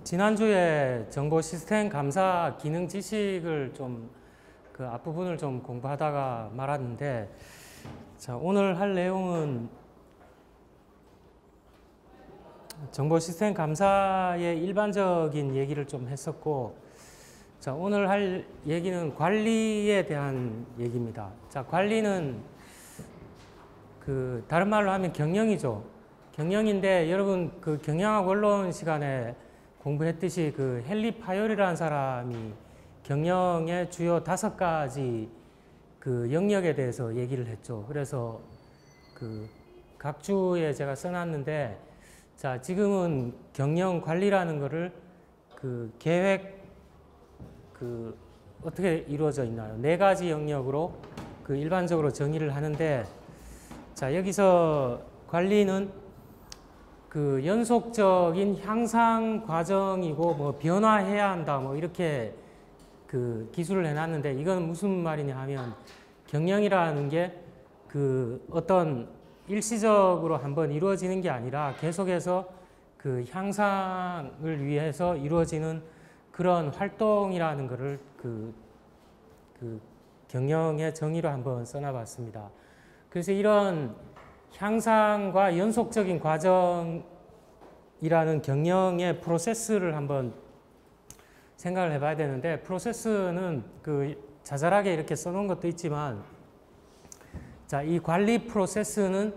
지난주에 정보 시스템 감사 기능 지식을 좀 그 앞부분을 좀 공부하다가 말았는데, 자, 오늘 할 내용은 정보 시스템 감사의 일반적인 얘기를 좀 했었고, 자, 오늘 할 얘기는 관리에 대한 얘기입니다. 자, 관리는 그 다른 말로 하면 경영이죠. 경영인데 여러분 그 경영학 원론 시간에 공부했듯이 그 헨리 파열이라는 사람이 경영의 주요 5가지 그 영역에 대해서 얘기를 했죠. 그래서 그 각 주에 제가 써놨는데, 자, 지금은 경영 관리라는 거를 그 계획 그 어떻게 이루어져 있나요? 4가지 영역으로 그 일반적으로 정의를 하는데, 자, 여기서 관리는 그 연속적인 향상 과정이고 뭐 변화해야 한다 뭐 이렇게 그 기술을 해놨는데, 이건 무슨 말이냐 하면 경영이라는 게 그 어떤 일시적으로 한번 이루어지는 게 아니라 계속해서 그 향상을 위해서 이루어지는 그런 활동이라는 것을 그 경영의 정의로 한번 써놔봤습니다. 그래서 이런 향상과 연속적인 과정이라는 경영의 프로세스를 한번 생각을 해봐야 되는데, 프로세스는 그 자잘하게 이렇게 써놓은 것도 있지만, 자, 이 관리 프로세스는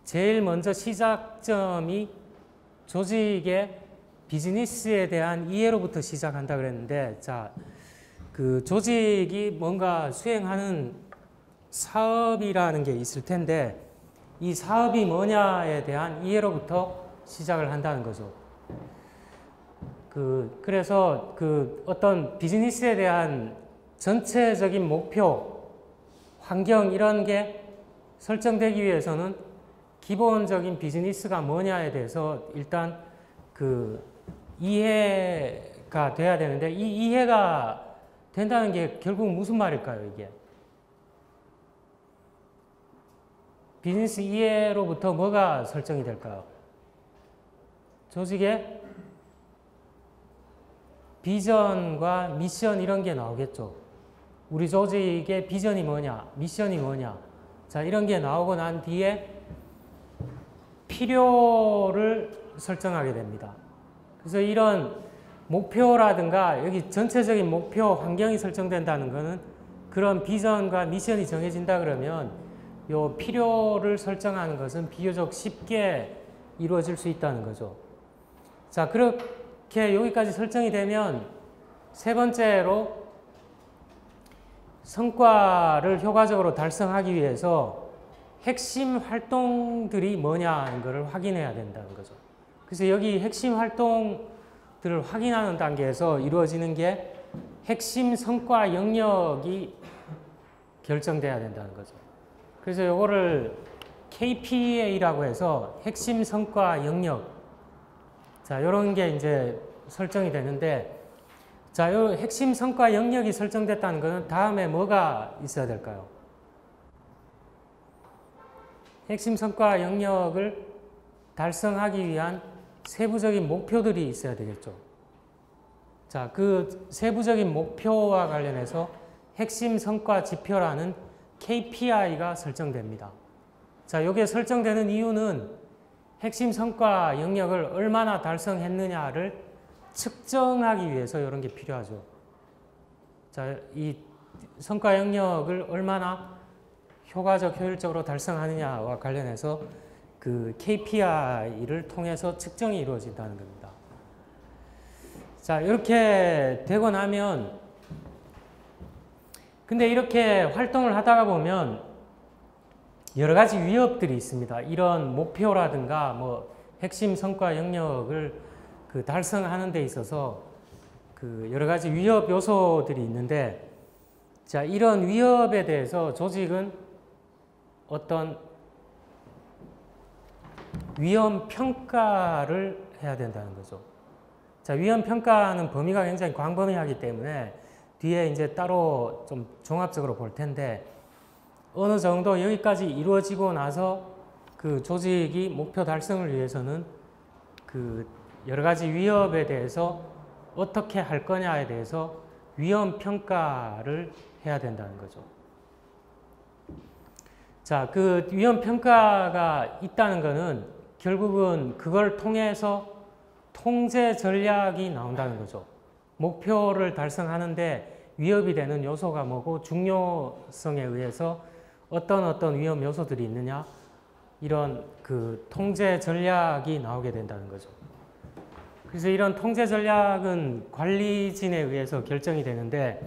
제일 먼저 시작점이 조직의 비즈니스에 대한 이해로부터 시작한다 그랬는데, 자, 그 조직이 뭔가 수행하는 사업이라는 게 있을 텐데, 이 사업이 뭐냐에 대한 이해로부터 시작을 한다는 거죠. 그래서 그 어떤 비즈니스에 대한 전체적인 목표, 환경 이런 게 설정되기 위해서는 기본적인 비즈니스가 뭐냐에 대해서 일단 그 이해가 돼야 되는데, 이 이해가 된다는 게 결국 무슨 말일까요, 이게? 비즈니스 이해로부터 뭐가 설정이 될까요? 조직의 비전과 미션 이런 게 나오겠죠. 우리 조직의 비전이 뭐냐, 미션이 뭐냐. 자, 이런 게 나오고 난 뒤에 필요를 설정하게 됩니다. 그래서 이런 목표라든가 여기 전체적인 목표, 환경이 설정된다는 것은 그런 비전과 미션이 정해진다 그러면 요 필요를 설정하는 것은 비교적 쉽게 이루어질 수 있다는 거죠. 자, 그렇게 여기까지 설정이 되면 세 번째로 성과를 효과적으로 달성하기 위해서 핵심 활동들이 뭐냐는 것을 확인해야 된다는 거죠. 그래서 여기 핵심 활동들을 확인하는 단계에서 이루어지는 게 핵심 성과 영역이 결정돼야 된다는 거죠. 그래서 이거를 KPA라고 해서 핵심 성과 영역, 자, 이런 게 이제 설정이 되는데, 자, 요 핵심 성과 영역이 설정됐다는 것은 다음에 뭐가 있어야 될까요? 핵심 성과 영역을 달성하기 위한 세부적인 목표들이 있어야 되겠죠. 자, 그 세부적인 목표와 관련해서 핵심 성과 지표라는 KPI가 설정됩니다. 자, 이게 설정되는 이유는 핵심 성과 영역을 얼마나 달성했느냐를 측정하기 위해서 이런 게 필요하죠. 자, 이 성과 영역을 얼마나 효과적, 효율적으로 달성하느냐와 관련해서 그 KPI를 통해서 측정이 이루어진다는 겁니다. 자, 이렇게 되고 나면, 근데 이렇게 활동을 하다가 보면 여러 가지 위협들이 있습니다. 이런 목표라든가 뭐 핵심 성과 영역을 그 달성하는 데 있어서 그 여러 가지 위협 요소들이 있는데, 자, 이런 위협에 대해서 조직은 어떤 위험 평가를 해야 된다는 거죠. 자, 위험 평가는 범위가 굉장히 광범위하기 때문에 뒤에 이제 따로 좀 종합적으로 볼 텐데, 어느 정도 여기까지 이루어지고 나서 그 조직이 목표 달성을 위해서는 그 여러 가지 위협에 대해서 어떻게 할 거냐에 대해서 위험 평가를 해야 된다는 거죠. 자, 그 위험 평가가 있다는 거는 결국은 그걸 통해서 통제 전략이 나온다는 거죠. 목표를 달성하는데 위협이 되는 요소가 뭐고 중요성에 의해서 어떤 위험 요소들이 있느냐, 이런 그 통제 전략이 나오게 된다는 거죠. 그래서 이런 통제 전략은 관리진에 의해서 결정이 되는데,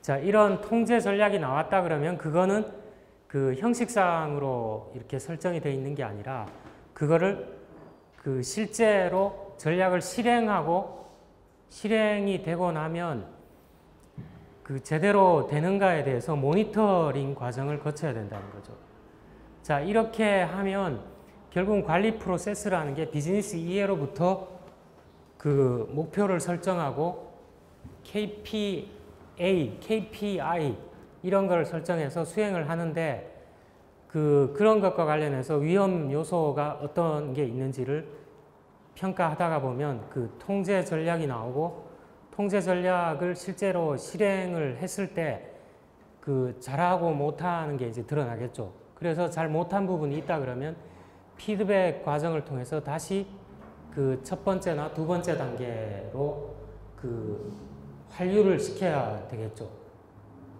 자, 이런 통제 전략이 나왔다 그러면 그거는 그 형식상으로 이렇게 설정이 되어 있는 게 아니라 그거를 그 실제로 전략을 실행하고 실행이 되고 나면 그 제대로 되는가에 대해서 모니터링 과정을 거쳐야 된다는 거죠. 자, 이렇게 하면 결국은 관리 프로세스라는 게 비즈니스 이해로부터 그 목표를 설정하고 KPI 이런 걸 설정해서 수행을 하는데 그런 것과 관련해서 위험 요소가 어떤 게 있는지를 평가하다가 보면 그 통제 전략이 나오고 통제 전략을 실제로 실행을 했을 때 그 잘하고 못하는 게 이제 드러나겠죠. 그래서 잘 못한 부분이 있다 그러면 피드백 과정을 통해서 다시 그 첫 번째나 두 번째 단계로 그 환류를 시켜야 되겠죠.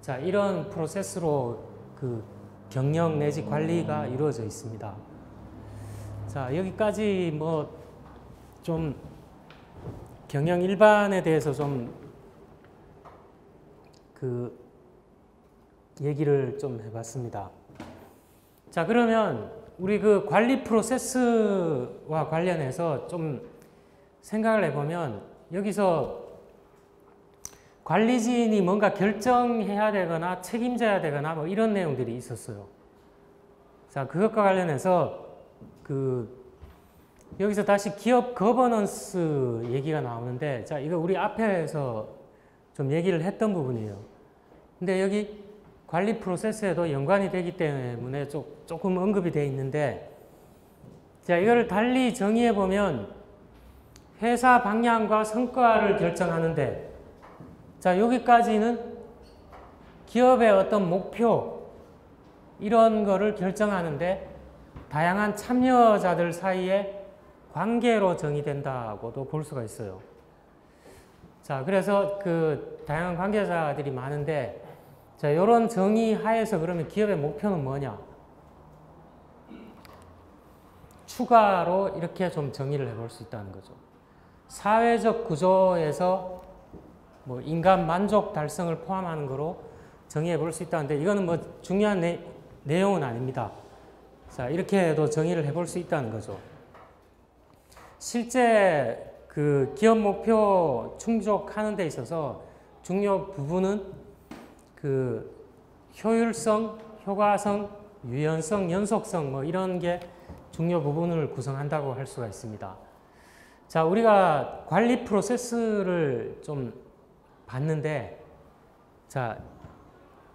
자, 이런 프로세스로 그 경영 내지 관리가 이루어져 있습니다. 자, 여기까지 뭐 좀 경영 일반에 대해서 좀 그 얘기를 좀 해봤습니다. 자, 그러면 우리 그 관리 프로세스와 관련해서 좀 생각을 해보면 여기서 관리진이 뭔가 결정해야 되거나 책임져야 되거나 뭐 이런 내용들이 있었어요. 자, 그것과 관련해서 여기서 다시 기업 거버넌스 얘기가 나오는데, 자, 이거 우리 앞에서 좀 얘기를 했던 부분이에요. 근데 여기 관리 프로세스에도 연관이 되기 때문에 조금 언급이 되어 있는데, 자, 이거를 달리 정의해 보면 회사 방향과 성과를 결정하는데, 자, 여기까지는 기업의 어떤 목표 이런 거를 결정하는데 다양한 참여자들 사이에 관계로 정의된다고도 볼 수가 있어요. 자, 그래서 그 다양한 관계자들이 많은데, 자, 이런 정의 하에서 그러면 기업의 목표는 뭐냐? 추가로 이렇게 좀 정의를 해볼 수 있다는 거죠. 사회적 구조에서 뭐 인간 만족 달성을 포함하는 거로 정의해 볼 수 있다는데, 이거는 뭐 중요한 내용은 아닙니다. 자, 이렇게도 정의를 해볼 수 있다는 거죠. 실제 그 기업 목표 충족하는 데 있어서 중요 부분은 그 효율성, 효과성, 유연성, 연속성 뭐 이런 게 중요 부분을 구성한다고 할 수가 있습니다. 자, 우리가 관리 프로세스를 좀 봤는데, 자,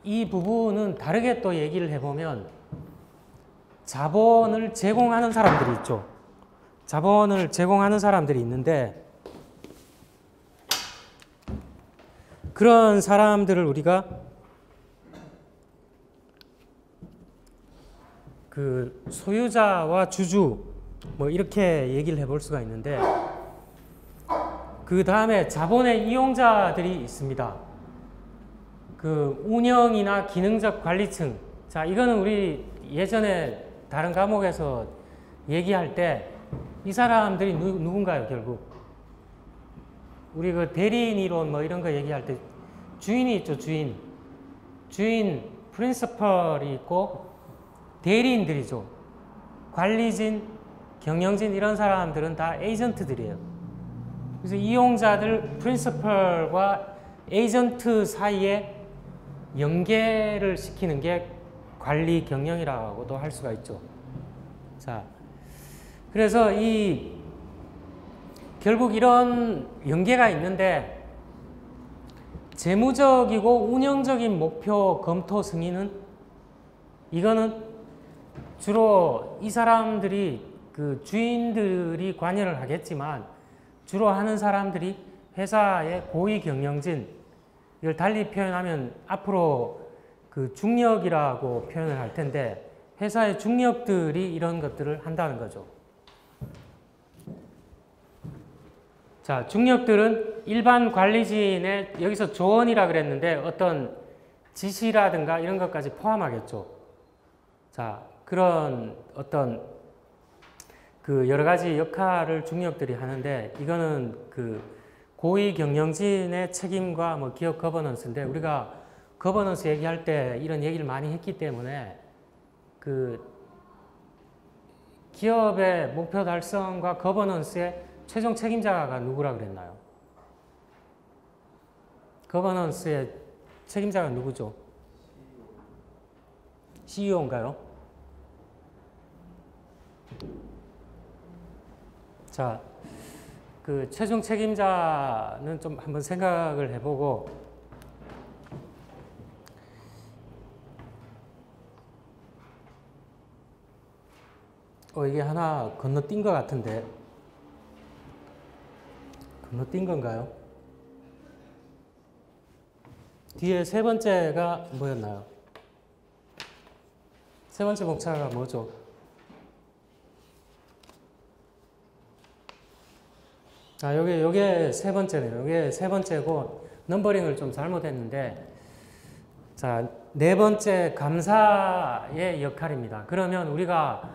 이 부분은 다르게 또 얘기를 해보면 자본을 제공하는 사람들이 있죠. 자본을 제공하는 사람들이 있는데, 그런 사람들을 우리가 그 소유자와 주주 뭐 이렇게 얘기를 해볼 수가 있는데, 그 다음에 자본의 이용자들이 있습니다. 그 운영이나 기능적 관리층. 자, 이거는 우리 예전에 다른 과목에서 얘기할 때 이 사람들이 누군가요, 결국? 우리 그 대리인 이론 뭐 이런 거 얘기할 때 주인이 있죠, 주인. 주인, 프린시펄이 있고 대리인들이죠. 관리진, 경영진 이런 사람들은 다 에이전트들이에요. 그래서 이용자들, 프린시펄과 에이전트 사이에 연계를 시키는 게 관리 경영이라고도 할 수가 있죠. 자, 그래서 결국 이런 연계가 있는데, 재무적이고 운영적인 목표 검토 승인은 이거는 주로 이 사람들이 그 주인들이 관여를 하겠지만 주로 하는 사람들이 회사의 고위 경영진, 이걸 달리 표현하면 앞으로 그 중력이라고 표현을 할 텐데 회사의 중력들이 이런 것들을 한다는 거죠. 자, 중력들은 일반 관리진의 여기서 조언이라 그랬는데 어떤 지시라든가 이런 것까지 포함하겠죠. 자, 그런 어떤 그 여러 가지 역할을 중력들이 하는데 이거는 그 고위 경영진의 책임과 뭐 기업 거버넌스인데 우리가 거버넌스 얘기할 때 이런 얘기를 많이 했기 때문에 그 기업의 목표 달성과 거버넌스의 최종 책임자가 누구라 그랬나요? 거버넌스의 책임자가 누구죠? CEO인가요? 자, 그 최종 책임자는 좀 한번 생각을 해보고 이게 하나 건너뛴 것 같은데 건너뛴 건가요? 뒤에 세 번째가 뭐였나요? 세 번째 목차가 뭐죠? 아, 요게 세 번째네요. 요게 세 번째고, 넘버링을 좀 잘못했는데, 자, 네 번째 감사의 역할입니다. 그러면 우리가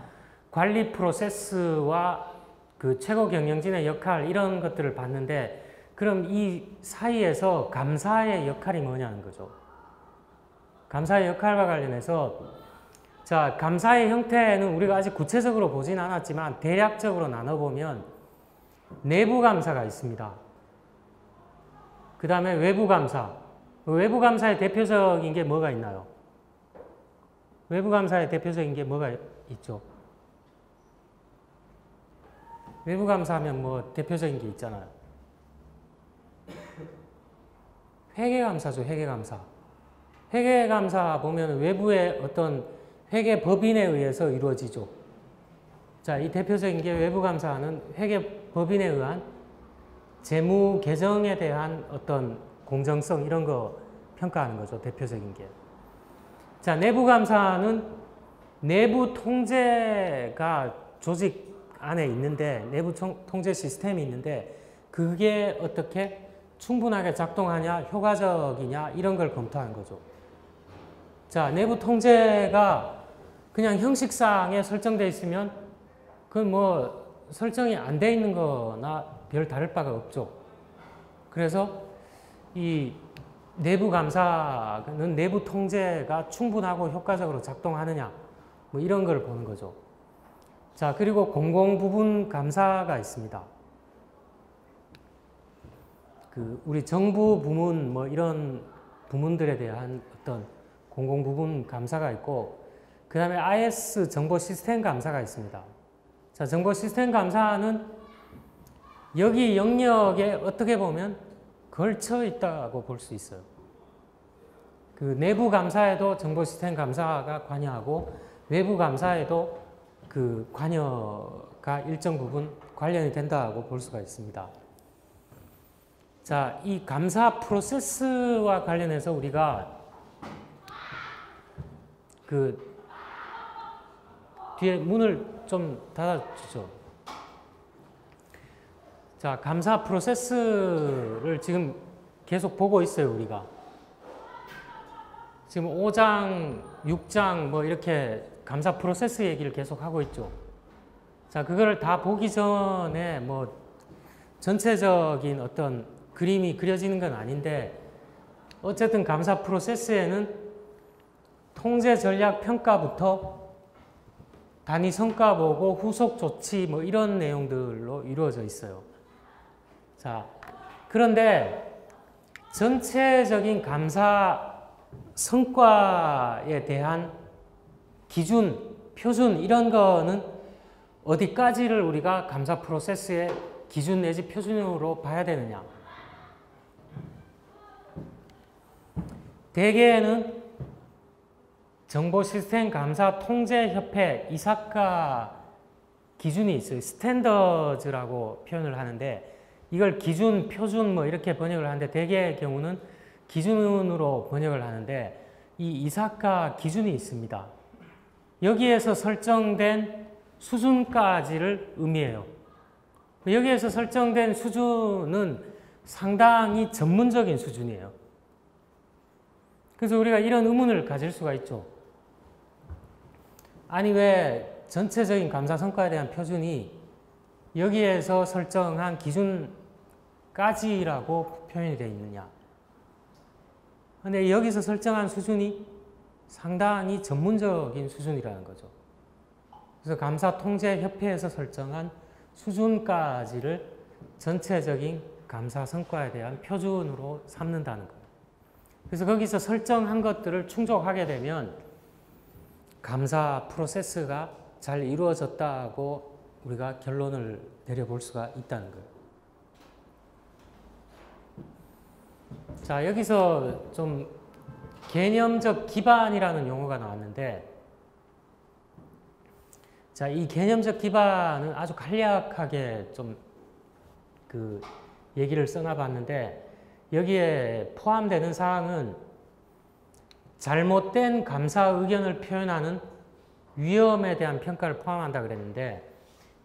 관리 프로세스와 그 최고 경영진의 역할, 이런 것들을 봤는데, 그럼 이 사이에서 감사의 역할이 뭐냐는 거죠. 감사의 역할과 관련해서, 자, 감사의 형태는 우리가 아직 구체적으로 보진 않았지만, 대략적으로 나눠보면, 내부 감사가 있습니다. 그 다음에 외부 감사. 외부 감사의 대표적인 게 뭐가 있나요? 외부 감사의 대표적인 게 뭐가 있죠? 외부 감사하면 뭐 대표적인 게 있잖아요. 회계감사죠, 회계감사. 회계감사 보면 외부의 어떤 회계법인에 의해서 이루어지죠. 자, 이 대표적인 게 외부감사는 회계법인에 의한 재무 계정에 대한 어떤 공정성 이런 거 평가하는 거죠. 대표적인 게. 자, 내부감사는 내부 통제가 조직 안에 있는데 내부 통제 시스템이 있는데 그게 어떻게 충분하게 작동하냐, 효과적이냐 이런 걸 검토하는 거죠. 자, 내부 통제가 그냥 형식상에 설정되어 있으면 그건 뭐 설정이 안 돼 있는 거나 별 다를 바가 없죠. 그래서 이 내부 감사는 내부 통제가 충분하고 효과적으로 작동하느냐 뭐 이런 걸 보는 거죠. 자, 그리고 공공 부분 감사가 있습니다. 그 우리 정부 부문 뭐 이런 부문들에 대한 어떤 공공 부분 감사가 있고 그 다음에 IS 정보 시스템 감사가 있습니다. 자, 정보 시스템 감사는 여기 영역에 어떻게 보면 걸쳐 있다고 볼 수 있어요. 그 내부 감사에도 정보 시스템 감사가 관여하고 외부 감사에도 그 관여가 일정 부분 관련이 된다고 볼 수가 있습니다. 자, 이 감사 프로세스와 관련해서 우리가 그 뒤에 문을 좀 닫아주죠. 자, 감사 프로세스를 지금 계속 보고 있어요, 우리가. 지금 5장, 6장 뭐 이렇게 감사 프로세스 얘기를 계속 하고 있죠. 자, 그걸 다 보기 전에 뭐 전체적인 어떤 그림이 그려지는 건 아닌데 어쨌든 감사 프로세스에는 통제 전략 평가부터 단위 성과 보고 후속 조치 뭐 이런 내용들로 이루어져 있어요. 자, 그런데 전체적인 감사 성과에 대한 기준, 표준 이런 거는 어디까지를 우리가 감사 프로세스의 기준 내지 표준으로 봐야 되느냐. 대개는 정보시스템 감사 통제협회 이사카 기준이 있어요. 스탠더즈라고 표현을 하는데 이걸 기준, 표준 뭐 이렇게 번역을 하는데 대개의 경우는 기준으로 번역을 하는데 이 이사카 기준이 있습니다. 여기에서 설정된 수준까지를 의미해요. 여기에서 설정된 수준은 상당히 전문적인 수준이에요. 그래서 우리가 이런 의문을 가질 수가 있죠. 아니 왜 전체적인 감사 성과에 대한 표준이 여기에서 설정한 기준까지라고 표현이 되어 있느냐. 근데 여기서 설정한 수준이 상당히 전문적인 수준이라는 거죠. 그래서 감사통제협회에서 설정한 수준까지를 전체적인 감사 성과에 대한 표준으로 삼는다는 거예요. 그래서 거기서 설정한 것들을 충족하게 되면 감사 프로세스가 잘 이루어졌다고 우리가 결론을 내려볼 수가 있다는 거예요. 자, 여기서 좀 개념적 기반이라는 용어가 나왔는데, 자, 이 개념적 기반은 아주 간략하게 좀 그 얘기를 써놔봤는데, 여기에 포함되는 사항은 잘못된 감사 의견을 표현하는 위험에 대한 평가를 포함한다 그랬는데,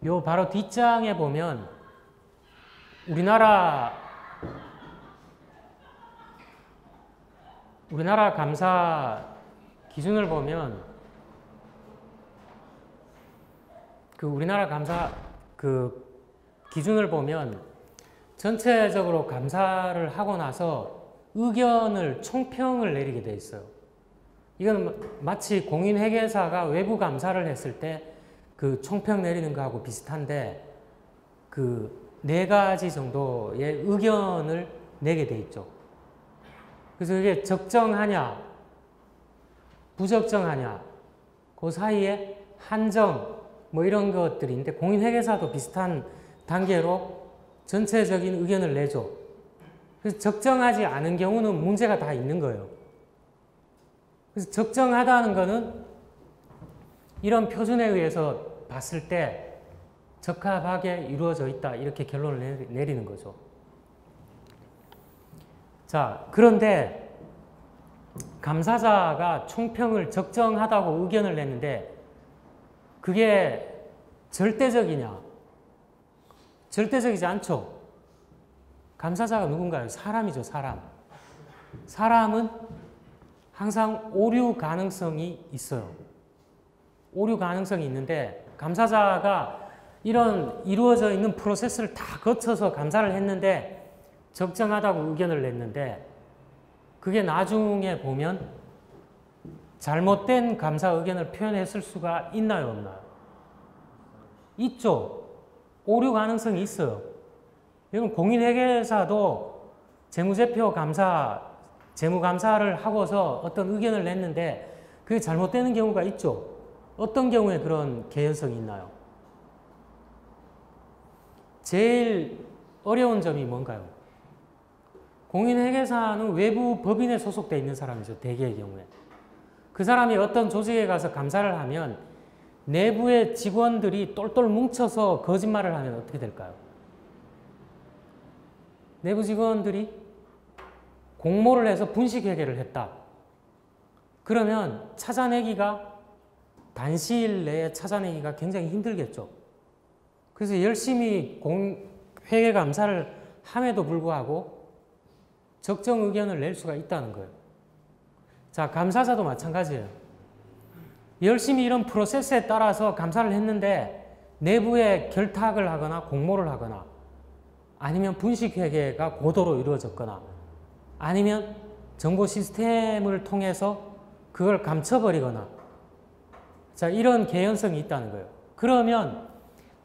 요 바로 뒷장에 보면 우리나라 감사 기준을 보면 우리나라 감사 기준을 보면 전체적으로 감사를 하고 나서 의견을 총평을 내리게 돼 있어요. 이건 마치 공인회계사가 외부 감사를 했을 때 그 총평 내리는 거하고 비슷한데 그 4가지 정도의 의견을 내게 돼 있죠. 그래서 이게 적정하냐, 부적정하냐, 그 사이에 한정, 뭐 이런 것들이 있는데 공인회계사도 비슷한 단계로 전체적인 의견을 내죠. 그래서 적정하지 않은 경우는 문제가 다 있는 거예요. 그래서 적정하다는 거는 이런 표준에 의해서 봤을 때 적합하게 이루어져 있다. 이렇게 결론을 내리는 거죠. 자, 그런데 감사자가 총평을 적정하다고 의견을 냈는데 그게 절대적이냐? 절대적이지 않죠. 감사자가 누군가요? 사람이죠, 사람. 사람은 항상 오류 가능성이 있어요. 오류 가능성이 있는데 감사자가 이런 이루어져 있는 프로세스를 다 거쳐서 감사를 했는데 적정하다고 의견을 냈는데 그게 나중에 보면 잘못된 감사 의견을 표현했을 수가 있나요, 없나요? 있죠. 오류 가능성이 있어요. 이건 공인회계사도 재무제표 감사, 재무감사를 하고서 어떤 의견을 냈는데 그게 잘못되는 경우가 있죠. 어떤 경우에 그런 개연성이 있나요? 제일 어려운 점이 뭔가요? 공인회계사는 외부 법인에 소속되어 있는 사람이죠. 대개의 경우에. 그 사람이 어떤 조직에 가서 감사를 하면 내부의 직원들이 똘똘 뭉쳐서 거짓말을 하면 어떻게 될까요? 내부 직원들이 공모를 해서 분식회계를 했다. 그러면 찾아내기가 단시일 내에 찾아내기가 굉장히 힘들겠죠. 그래서 열심히 회계감사를 함에도 불구하고 적정 의견을 낼 수가 있다는 거예요. 자, 감사자도 마찬가지예요. 열심히 이런 프로세스에 따라서 감사를 했는데 내부에 결탁을 하거나 공모를 하거나 아니면 분식회계가 고도로 이루어졌거나 아니면 정보 시스템을 통해서 그걸 감춰버리거나 자, 이런 개연성이 있다는 거예요. 그러면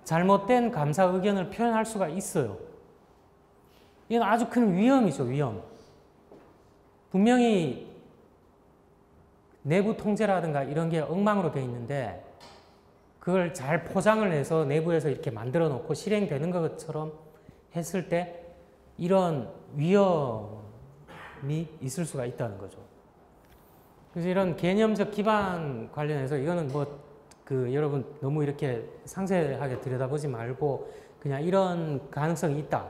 잘못된 감사 의견을 표현할 수가 있어요. 이건 아주 큰 위험이죠, 위험. 분명히 내부 통제라든가 이런 게 엉망으로 되어 있는데 그걸 잘 포장을 해서 내부에서 이렇게 만들어 놓고 실행되는 것처럼 했을 때 이런 위험이 있을 수가 있다는 거죠. 그래서 이런 개념적 기반 관련해서 이거는 여러분 너무 이렇게 상세하게 들여다보지 말고 그냥 이런 가능성이 있다.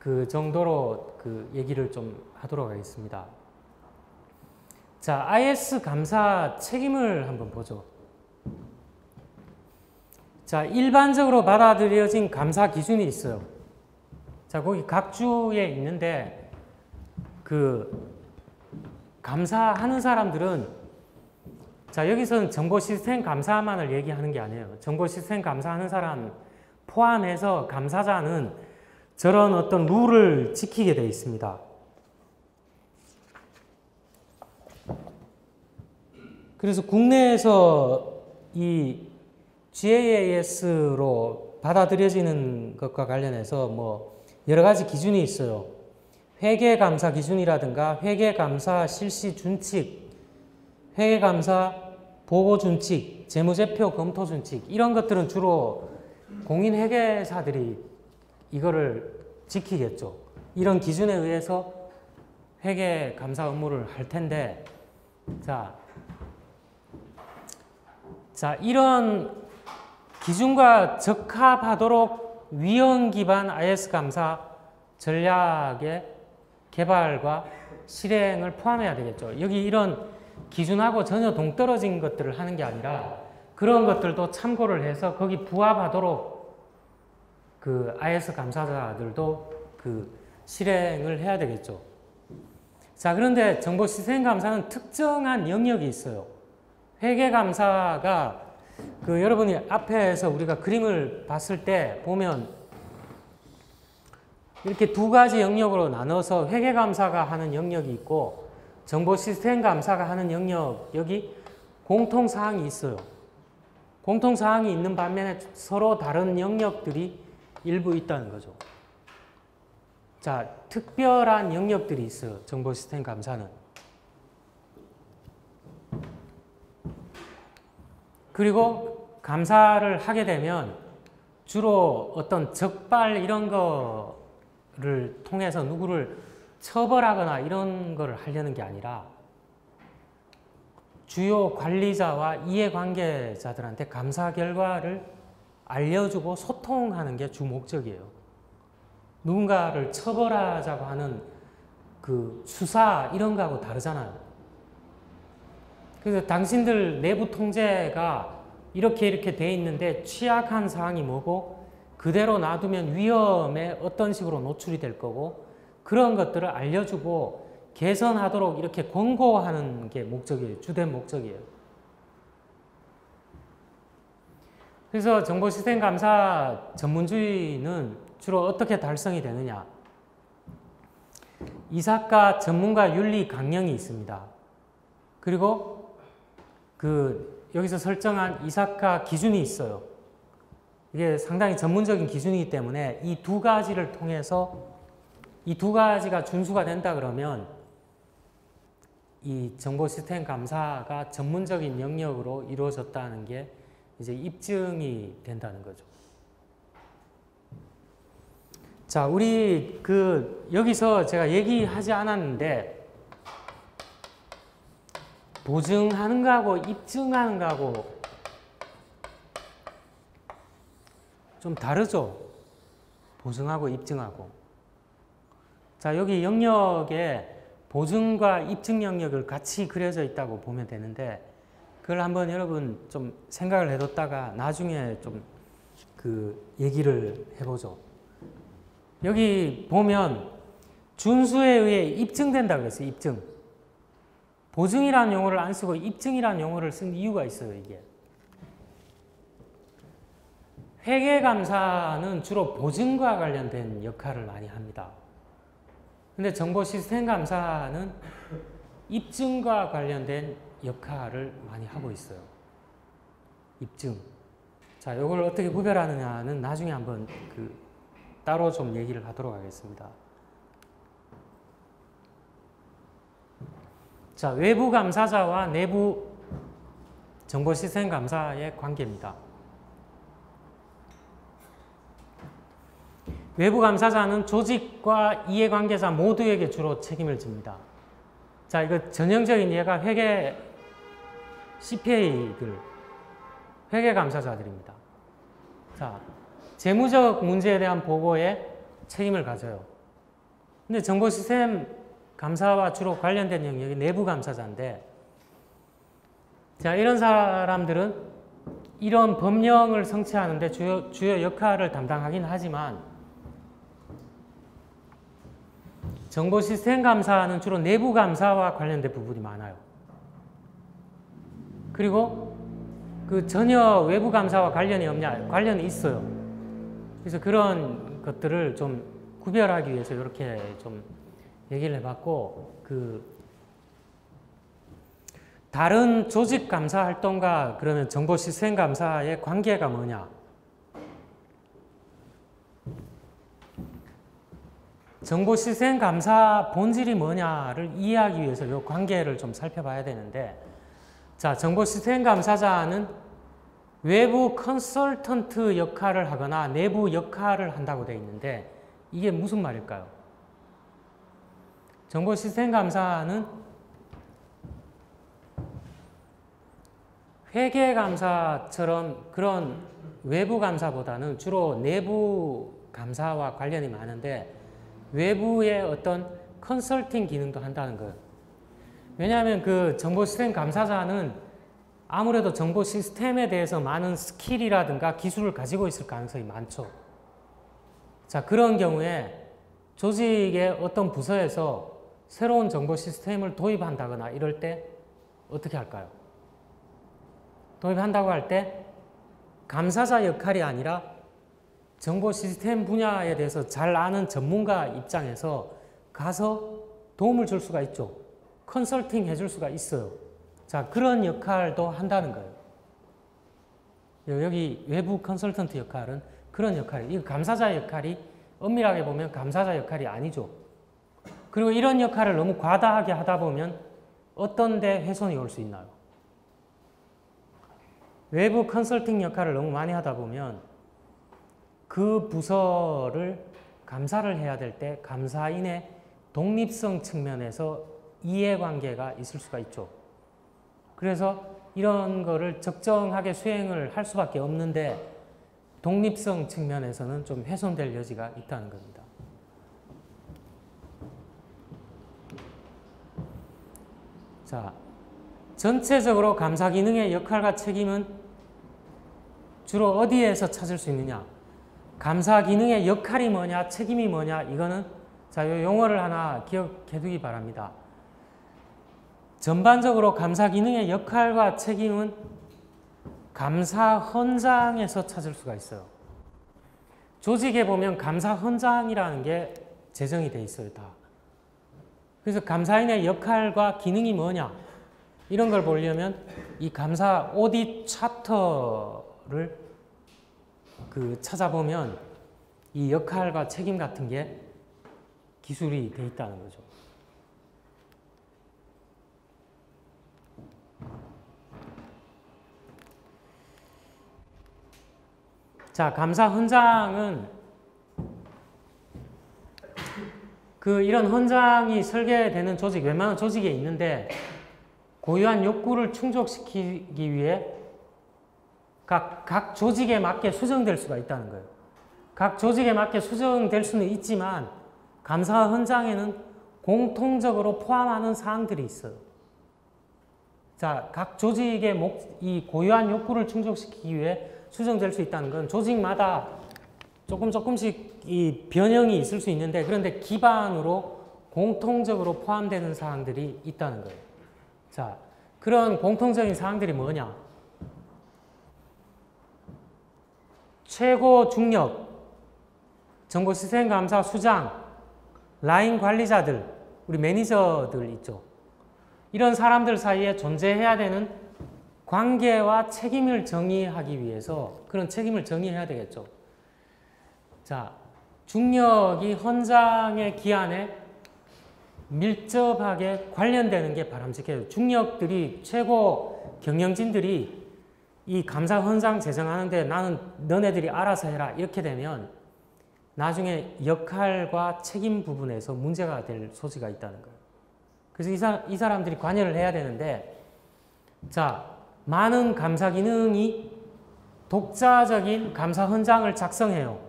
그 정도로 그 얘기를 좀 하도록 하겠습니다. 자, IS 감사 책임을 한번 보죠. 자, 일반적으로 받아들여진 감사 기준이 있어요. 자, 거기 각 주에 있는데 그 감사하는 사람들은, 자, 여기서는 정보 시스템 감사만을 얘기하는 게 아니에요. 정보 시스템 감사하는 사람 포함해서 감사자는 저런 어떤 룰을 지키게 되어 있습니다. 그래서 국내에서 이 GAAS로 받아들여지는 것과 관련해서 뭐 여러 가지 기준이 있어요. 회계감사 기준이라든가 회계감사 실시 준칙, 회계감사 보고 준칙, 재무제표 검토 준칙, 이런 것들은 주로 공인회계사들이 이거를 지키겠죠. 이런 기준에 의해서 회계감사 업무를 할 텐데, 자, 이런 기준과 적합하도록 위헌 기반 IS 감사 전략의 개발과 실행을 포함해야 되겠죠. 여기 이런 기준하고 전혀 동떨어진 것들을 하는 게 아니라 그런 것들도 참고를 해서 거기 부합하도록 그 IS 감사자들도 그 실행을 해야 되겠죠. 자, 그런데 정보 시스템 감사는 특정한 영역이 있어요. 회계 감사가 그 여러분이 앞에서 우리가 그림을 봤을 때 보면 이렇게 두 가지 영역으로 나눠서 회계 감사가 하는 영역이 있고 정보 시스템 감사가 하는 영역, 여기 공통 사항이 있어요. 공통 사항이 있는 반면에 서로 다른 영역들이 일부 있다는 거죠. 자, 특별한 영역들이 있어요. 정보 시스템 감사는. 그리고 감사를 하게 되면 주로 어떤 적발 이런 거를 통해서 누구를 처벌하거나 이런 거를 하려는 게 아니라 주요 관리자와 이해관계자들한테 감사 결과를 알려주고 소통하는 게 주 목적이에요. 누군가를 처벌하자고 하는 그 수사 이런 거하고 다르잖아요. 그래서 당신들 내부 통제가 이렇게 돼 있는데 취약한 사항이 뭐고 그대로 놔두면 위험에 어떤 식으로 노출이 될 거고 그런 것들을 알려주고 개선하도록 이렇게 권고하는 게 목적이에요. 주된 목적이에요. 그래서 정보 시스템 감사 전문주의는 주로 어떻게 달성이 되느냐. 이사과 전문가 윤리 강령이 있습니다. 그리고 여기서 설정한 이사카 기준이 있어요. 이게 상당히 전문적인 기준이기 때문에 이 두 가지를 통해서 이 두 가지가 준수가 된다 그러면 이 정보 시스템 감사가 전문적인 영역으로 이루어졌다는 게 이제 입증이 된다는 거죠. 자, 우리 여기서 제가 얘기하지 않았는데 보증하는 거하고 입증하는 거하고 좀 다르죠? 보증하고 입증하고. 자, 여기 영역에 보증과 입증 영역을 같이 그려져 있다고 보면 되는데 그걸 한번 여러분 좀 생각을 해뒀다가 나중에 좀 얘기를 해보죠. 여기 보면 준수에 의해 입증된다 그랬어요. 입증. 보증이라는 용어를 안 쓰고 입증이라는 용어를 쓴 이유가 있어요. 이게 회계감사는 주로 보증과 관련된 역할을 많이 합니다. 근데 정보 시스템 감사는 입증과 관련된 역할을 많이 하고 있어요. 입증. 자, 이걸 어떻게 구별하느냐는 나중에 한번 따로 좀 얘기를 하도록 하겠습니다. 자, 외부 감사자와 내부 정보 시스템 감사의 관계입니다. 외부 감사자는 조직과 이해관계자 모두에게 주로 책임을 집니다. 자, 이거 전형적인 예가 회계 CPA들, 회계 감사자들입니다. 자, 재무적 문제에 대한 보고에 책임을 가져요. 근데 정보 시스템 감사와 주로 관련된 영역이 내부 감사자인데, 자, 이런 사람들은 이런 법령을 성취하는데 주요 역할을 담당하긴 하지만, 정보 시스템 감사는 주로 내부 감사와 관련된 부분이 많아요. 그리고 그 전혀 외부 감사와 관련이 없냐? 관련이 있어요. 그래서 그런 것들을 좀 구별하기 위해서 이렇게 좀 얘기를 해봤고, 다른 조직 감사 활동과 그러면 정보 시스템 감사의 관계가 뭐냐? 정보 시스템 감사 본질이 뭐냐를 이해하기 위해서 이 관계를 좀 살펴봐야 되는데, 자, 정보 시스템 감사자는 외부 컨설턴트 역할을 하거나 내부 역할을 한다고 되어 있는데, 이게 무슨 말일까요? 정보 시스템 감사는 회계 감사처럼 그런 외부 감사보다는 주로 내부 감사와 관련이 많은데, 외부의 어떤 컨설팅 기능도 한다는 거예요. 왜냐하면 그 정보 시스템 감사자는 아무래도 정보 시스템에 대해서 많은 스킬이라든가 기술을 가지고 있을 가능성이 많죠. 자, 그런 경우에 조직의 어떤 부서에서 새로운 정보 시스템을 도입한다거나 이럴 때 어떻게 할까요? 도입한다고 할 때 감사자 역할이 아니라 정보 시스템 분야에 대해서 잘 아는 전문가 입장에서 가서 도움을 줄 수가 있죠. 컨설팅 해줄 수가 있어요. 자, 그런 역할도 한다는 거예요. 여기 외부 컨설턴트 역할은 그런 역할이에요. 이 감사자 역할이 엄밀하게 보면 감사자 역할이 아니죠. 그리고 이런 역할을 너무 과다하게 하다 보면 어떤 데 훼손이 올 수 있나요? 외부 컨설팅 역할을 너무 많이 하다 보면 그 부서를 감사를 해야 될 때 감사인의 독립성 측면에서 이해관계가 있을 수가 있죠. 그래서 이런 거를 적정하게 수행을 할 수밖에 없는데 독립성 측면에서는 좀 훼손될 여지가 있다는 겁니다. 자, 전체적으로 감사 기능의 역할과 책임은 주로 어디에서 찾을 수 있느냐? 감사 기능의 역할이 뭐냐, 책임이 뭐냐, 이거는 자, 이 용어를 하나 기억해 두기 바랍니다. 전반적으로 감사 기능의 역할과 책임은 감사 헌장에서 찾을 수가 있어요. 조직에 보면 감사 헌장이라는 게 제정이 돼 있어요, 다. 그래서 감사인의 역할과 기능이 뭐냐, 이런 걸 보려면 이 감사 오디트 차터를 찾아보면 이 역할과 책임 같은 게 기술이 돼 있다는 거죠. 자, 감사 헌장은 이런 헌장이 설계되는 조직, 웬만한 조직에 있는데 고유한 욕구를 충족시키기 위해 각 조직에 맞게 수정될 수가 있다는 거예요. 각 조직에 맞게 수정될 수는 있지만 감사 헌장에는 공통적으로 포함하는 사항들이 있어요. 자, 각 조직의 이 고유한 욕구를 충족시키기 위해 수정될 수 있다는 건 조직마다 조금씩 이 변형이 있을 수 있는데, 그런데 기반으로 공통적으로 포함되는 사항들이 있다는 거예요. 자, 그런 공통적인 사항들이 뭐냐? 최고 중력, 정보 시스템 감사 수장, 라인 관리자들, 우리 매니저들 있죠. 이런 사람들 사이에 존재해야 되는 관계와 책임을 정의하기 위해서 그런 책임을 정의해야 되겠죠. 자, 중력이 헌장의 기한에 밀접하게 관련되는 게 바람직해요. 중력들이, 최고 경영진들이 이 감사 헌장 제정하는데 나는 너네들이 알아서 해라 이렇게 되면 나중에 역할과 책임 부분에서 문제가 될 소지가 있다는 거예요. 그래서 이 사람들이 관여를 해야 되는데, 자, 많은 감사 기능이 독자적인 감사 헌장을 작성해요.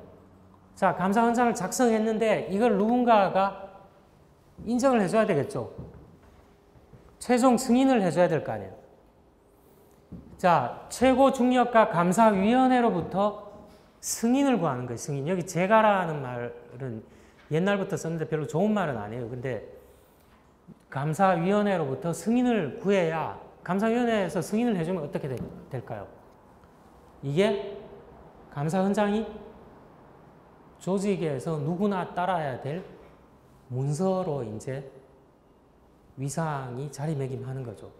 자, 감사 헌장을 작성했는데 이걸 누군가가 인정을 해줘야 되겠죠. 최종 승인을 해줘야 될 거 아니에요. 자, 최고중력과 감사위원회로부터 승인을 구하는 거예요. 승인. 여기 제가라는 말은 옛날부터 썼는데 별로 좋은 말은 아니에요. 근데 감사위원회로부터 승인을 구해야, 감사위원회에서 승인을 해주면 어떻게 될까요? 이게 감사헌장이 조직에서 누구나 따라야 될 문서로 이제 위상이 자리매김하는 거죠.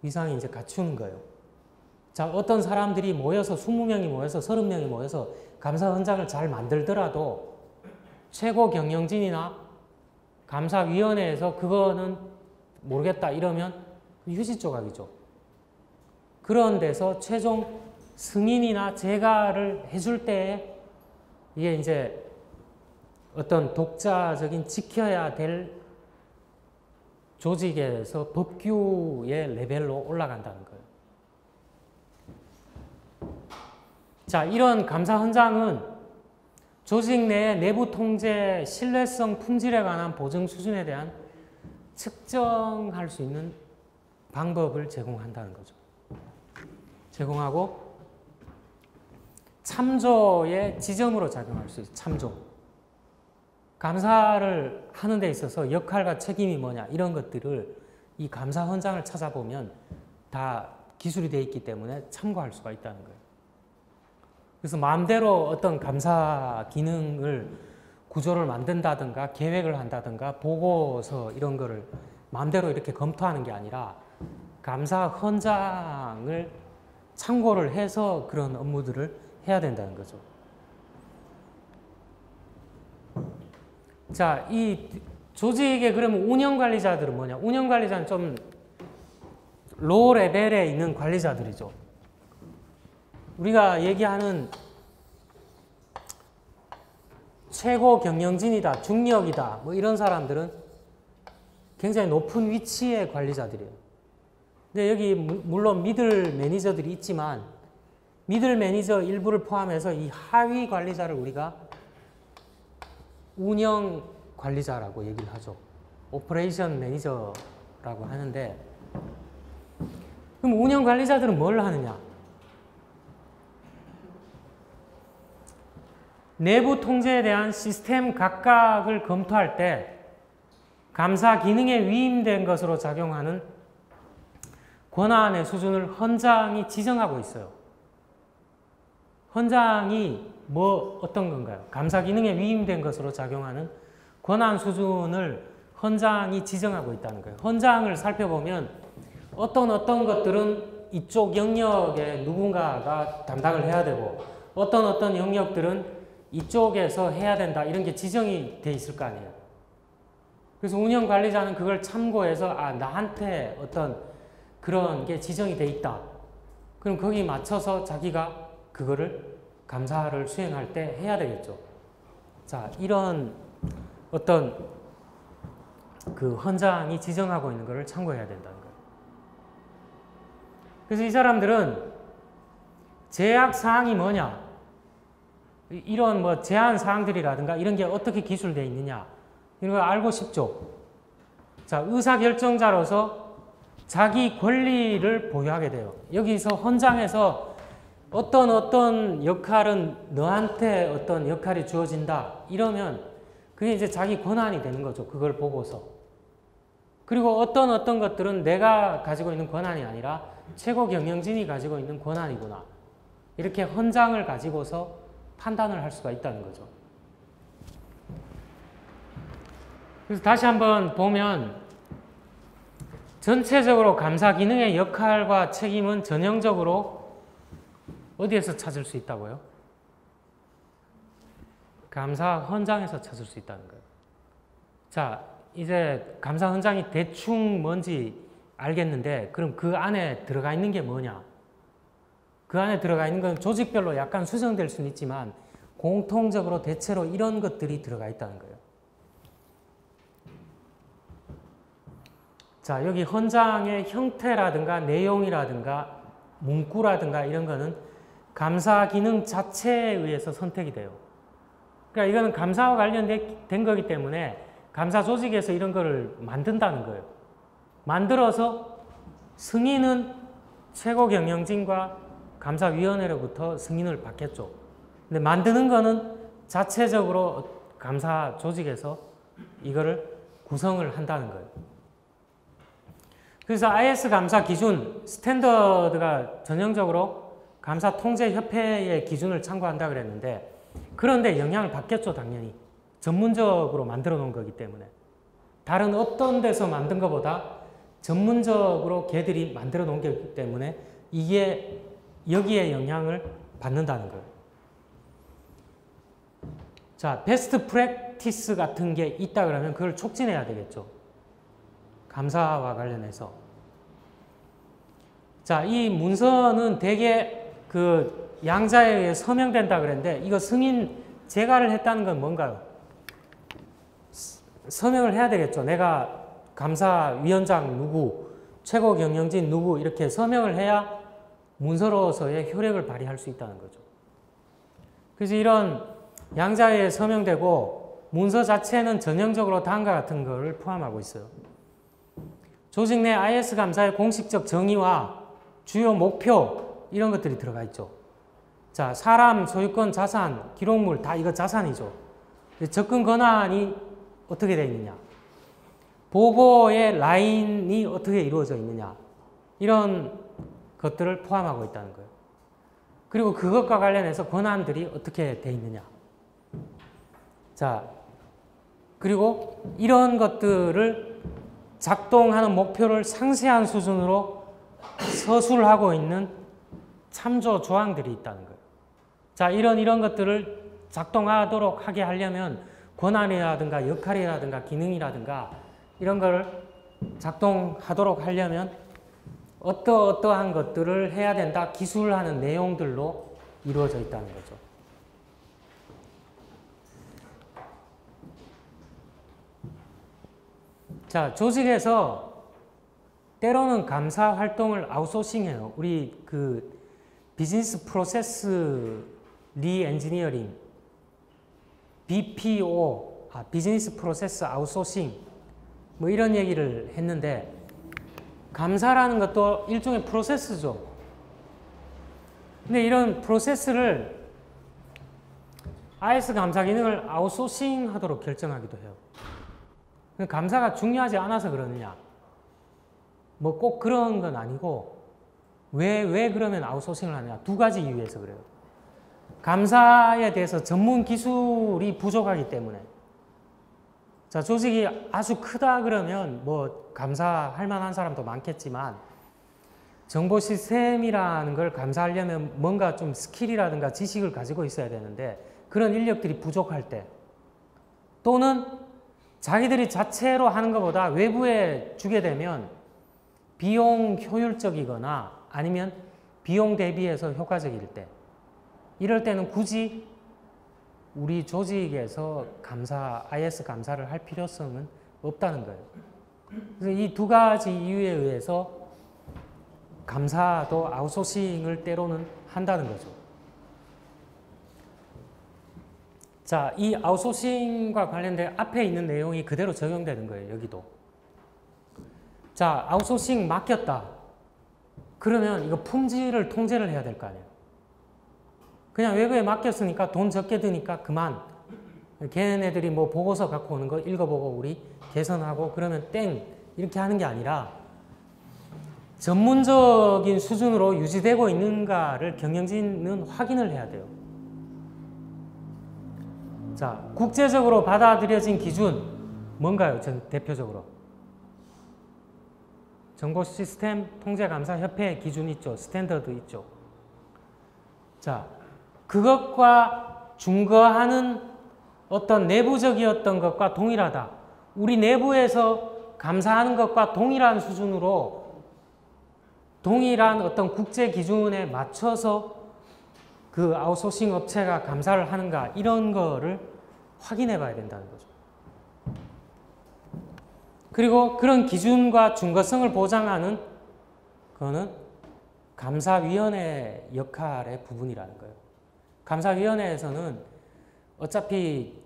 위상이 이제 갖추는 거예요. 자, 어떤 사람들이 모여서 20명이 모여서 30명이 모여서 감사헌장을 잘 만들더라도 최고 경영진이나 감사위원회에서 그거는 모르겠다 이러면 휴지 조각이죠. 그런 데서 최종 승인이나 재가를 해줄 때에 이게 이제 어떤 독자적인 지켜야 될 조직에서 법규의 레벨로 올라간다는 거예요. 자, 이런 감사헌장은 조직 내 내부 통제, 신뢰성, 품질에 관한 보증 수준에 대한 측정할 수 있는 방법을 제공한다는 거죠. 제공하고 참조의 지점으로 작용할 수 있어요. 참조. 감사를 하는 데 있어서 역할과 책임이 뭐냐 이런 것들을 이 감사헌장을 찾아보면 다 기술이 되어 있기 때문에 참고할 수가 있다는 거예요. 그래서 마음대로 어떤 감사 기능을 구조를 만든다든가 계획을 한다든가 보고서 이런 거를 마음대로 이렇게 검토하는 게 아니라 감사헌장을 참고를 해서 그런 업무들을 해야 된다는 거죠. 자, 이 조직의 그러면 운영관리자들은 뭐냐? 운영관리자는 좀 로우 레벨에 있는 관리자들이죠. 우리가 얘기하는 최고 경영진이다, 중력이다, 뭐 이런 사람들은 굉장히 높은 위치의 관리자들이에요. 근데 여기 물론 미들 매니저들이 있지만 미들 매니저 일부를 포함해서 이 하위 관리자를 우리가 운영 관리자라고 얘기를 하죠. 오퍼레이션 매니저라고 하는데, 그럼 운영 관리자들은 뭘 하느냐? 내부 통제에 대한 시스템 각각을 검토할 때 감사 기능에 위임된 것으로 작용하는 권한의 수준을 헌장이 지정하고 있어요. 헌장이 뭐 어떤 건가요? 감사 기능에 위임된 것으로 작용하는 권한 수준을 헌장이 지정하고 있다는 거예요. 헌장을 살펴보면 어떤 것들은 이쪽 영역에 누군가가 담당을 해야 되고 어떤 영역들은 이쪽에서 해야 된다 이런 게 지정이 돼 있을 거 아니에요. 그래서 운영관리자는 그걸 참고해서 나한테 어떤 그런 게 지정이 돼 있다. 그럼 거기 맞춰서 자기가 그거를 감사를 수행할 때 해야 되겠죠. 자, 이런 어떤 그 헌장이 지정하고 있는 것을 참고해야 된다는 거예요. 그래서 이 사람들은 제약 사항이 뭐냐? 이런 뭐 제한 사항들이라든가 이런 게 어떻게 기술되어 있느냐? 이런 걸 알고 싶죠. 자, 의사결정자로서 자기 권리를 보유하게 돼요. 여기서 헌장에서 어떤 역할은 너한테 어떤 역할이 주어진다 이러면 그게 이제 자기 권한이 되는 거죠. 그걸 보고서. 그리고 어떤 것들은 내가 가지고 있는 권한이 아니라 최고 경영진이 가지고 있는 권한이구나. 이렇게 헌장을 가지고서 판단을 할 수가 있다는 거죠. 그래서 다시 한번 보면 전체적으로 감사 기능의 역할과 책임은 전형적으로 어디에서 찾을 수 있다고요? 감사 헌장에서 찾을 수 있다는 거예요. 자, 이제 감사 헌장이 대충 뭔지 알겠는데 그럼 그 안에 들어가 있는 게 뭐냐? 그 안에 들어가 있는 건 조직별로 약간 수정될 수는 있지만 공통적으로 대체로 이런 것들이 들어가 있다는 거예요. 자, 여기 헌장의 형태라든가 내용이라든가 문구라든가 이런 거는 감사 기능 자체에 의해서 선택이 돼요. 그러니까 이거는 감사와 관련된 거기 때문에 감사 조직에서 이런 거를 만든다는 거예요. 만들어서 승인은 최고 경영진과 감사위원회로부터 승인을 받겠죠. 근데 만드는 거는 자체적으로 감사 조직에서 이거를 구성을 한다는 거예요. 그래서 IS 감사 기준, 스탠더드가 전형적으로 감사 통제 협회의 기준을 참고한다 그랬는데, 그런데 영향을 받겠죠, 당연히. 전문적으로 만들어 놓은 거기 때문에. 다른 어떤 데서 만든 것보다 전문적으로 걔들이 만들어 놓은 거기 때문에 이게 여기에 영향을 받는다는 거예요. 자, 베스트 프랙티스 같은 게 있다 그러면 그걸 촉진해야 되겠죠. 감사와 관련해서. 자, 이 문서는 대개 그 양자에 의해 서명된다 그랬는데, 이거 승인 제가를 했다는 건 뭔가요? 서명을 해야 되겠죠. 내가 감사위원장 누구, 최고 경영진 누구 이렇게 서명을 해야 문서로서의 효력을 발휘할 수 있다는 거죠. 그래서 이런 양자에 서명되고 문서 자체는 전형적으로 다음과 같은 것을 포함하고 있어요. 조직 내 IS 감사의 공식적 정의와 주요 목표 이런 것들이 들어가 있죠. 자, 사람, 소유권, 자산, 기록물 다 이거 자산이죠. 접근 권한이 어떻게 되어 있느냐, 보고의 라인이 어떻게 이루어져 있느냐, 이런 것들을 포함하고 있다는 거예요. 그리고 그것과 관련해서 권한들이 어떻게 되어 있느냐. 자, 그리고 이런 것들을 작동하는 목표를 상세한 수준으로 서술하고 있는 참조 조항들이 있다는 거예요. 자, 이런 것들을 작동하도록 하게 하려면 권한이라든가 역할이라든가 기능이라든가 이런 거를 작동하도록 하려면 어떠한 것들을 해야 된다, 기술하는 내용들로 이루어져 있다는 거죠. 자, 조직에서 때로는 감사 활동을 아웃소싱해요. 우리 그 비즈니스 프로세스 리엔지니어링, BPO, 비즈니스 프로세스 아웃소싱, 뭐 이런 얘기를 했는데, 감사라는 것도 일종의 프로세스죠. 근데 이런 프로세스를 IS 감사 기능을 아웃소싱 하도록 결정하기도 해요. 감사가 중요하지 않아서 그러느냐? 뭐 꼭 그런 건 아니고, 왜 그러면 아웃소싱을 하느냐? 두 가지 이유에서 그래요. 감사에 대해서 전문 기술이 부족하기 때문에. 자, 조직이 아주 크다 그러면 뭐 감사할 만한 사람도 많겠지만, 정보 시스템이라는 걸 감사하려면 뭔가 좀 스킬이라든가 지식을 가지고 있어야 되는데, 그런 인력들이 부족할 때, 또는 자기들이 자체로 하는 것보다 외부에 주게 되면 비용 효율적이거나 아니면 비용 대비해서 효과적일 때, 이럴 때는 굳이 우리 조직에서 IS 감사를 할 필요성은 없다는 거예요. 그래서 이 두 가지 이유에 의해서 감사도 아웃소싱을 때로는 한다는 거죠. 자, 이 아웃소싱과 관련된 앞에 있는 내용이 그대로 적용되는 거예요, 여기도. 자, 아웃소싱 맡겼다. 그러면 이거 품질을 통제를 해야 될 거 아니에요. 그냥 외부에 맡겼으니까 돈 적게 드니까 그만. 걔네들이 뭐 보고서 갖고 오는 거 읽어보고 우리 개선하고 그러면 땡 이렇게 하는 게 아니라 전문적인 수준으로 유지되고 있는가를 경영진은 확인을 해야 돼요. 자, 국제적으로 받아들여진 기준 뭔가요? 대표적으로 정보 시스템 통제 감사 협회 기준 있죠. 스탠더드 있죠. 자, 그것과 준거하는 어떤 내부적이었던 것과 동일하다. 우리 내부에서 감사하는 것과 동일한 수준으로 동일한 어떤 국제 기준에 맞춰서 그 아웃소싱 업체가 감사를 하는가, 이런 거를 확인해 봐야 된다는 거죠. 그리고 그런 기준과 준거성을 보장하는 그거는 감사위원회 역할의 부분이라는 거예요. 감사위원회에서는 어차피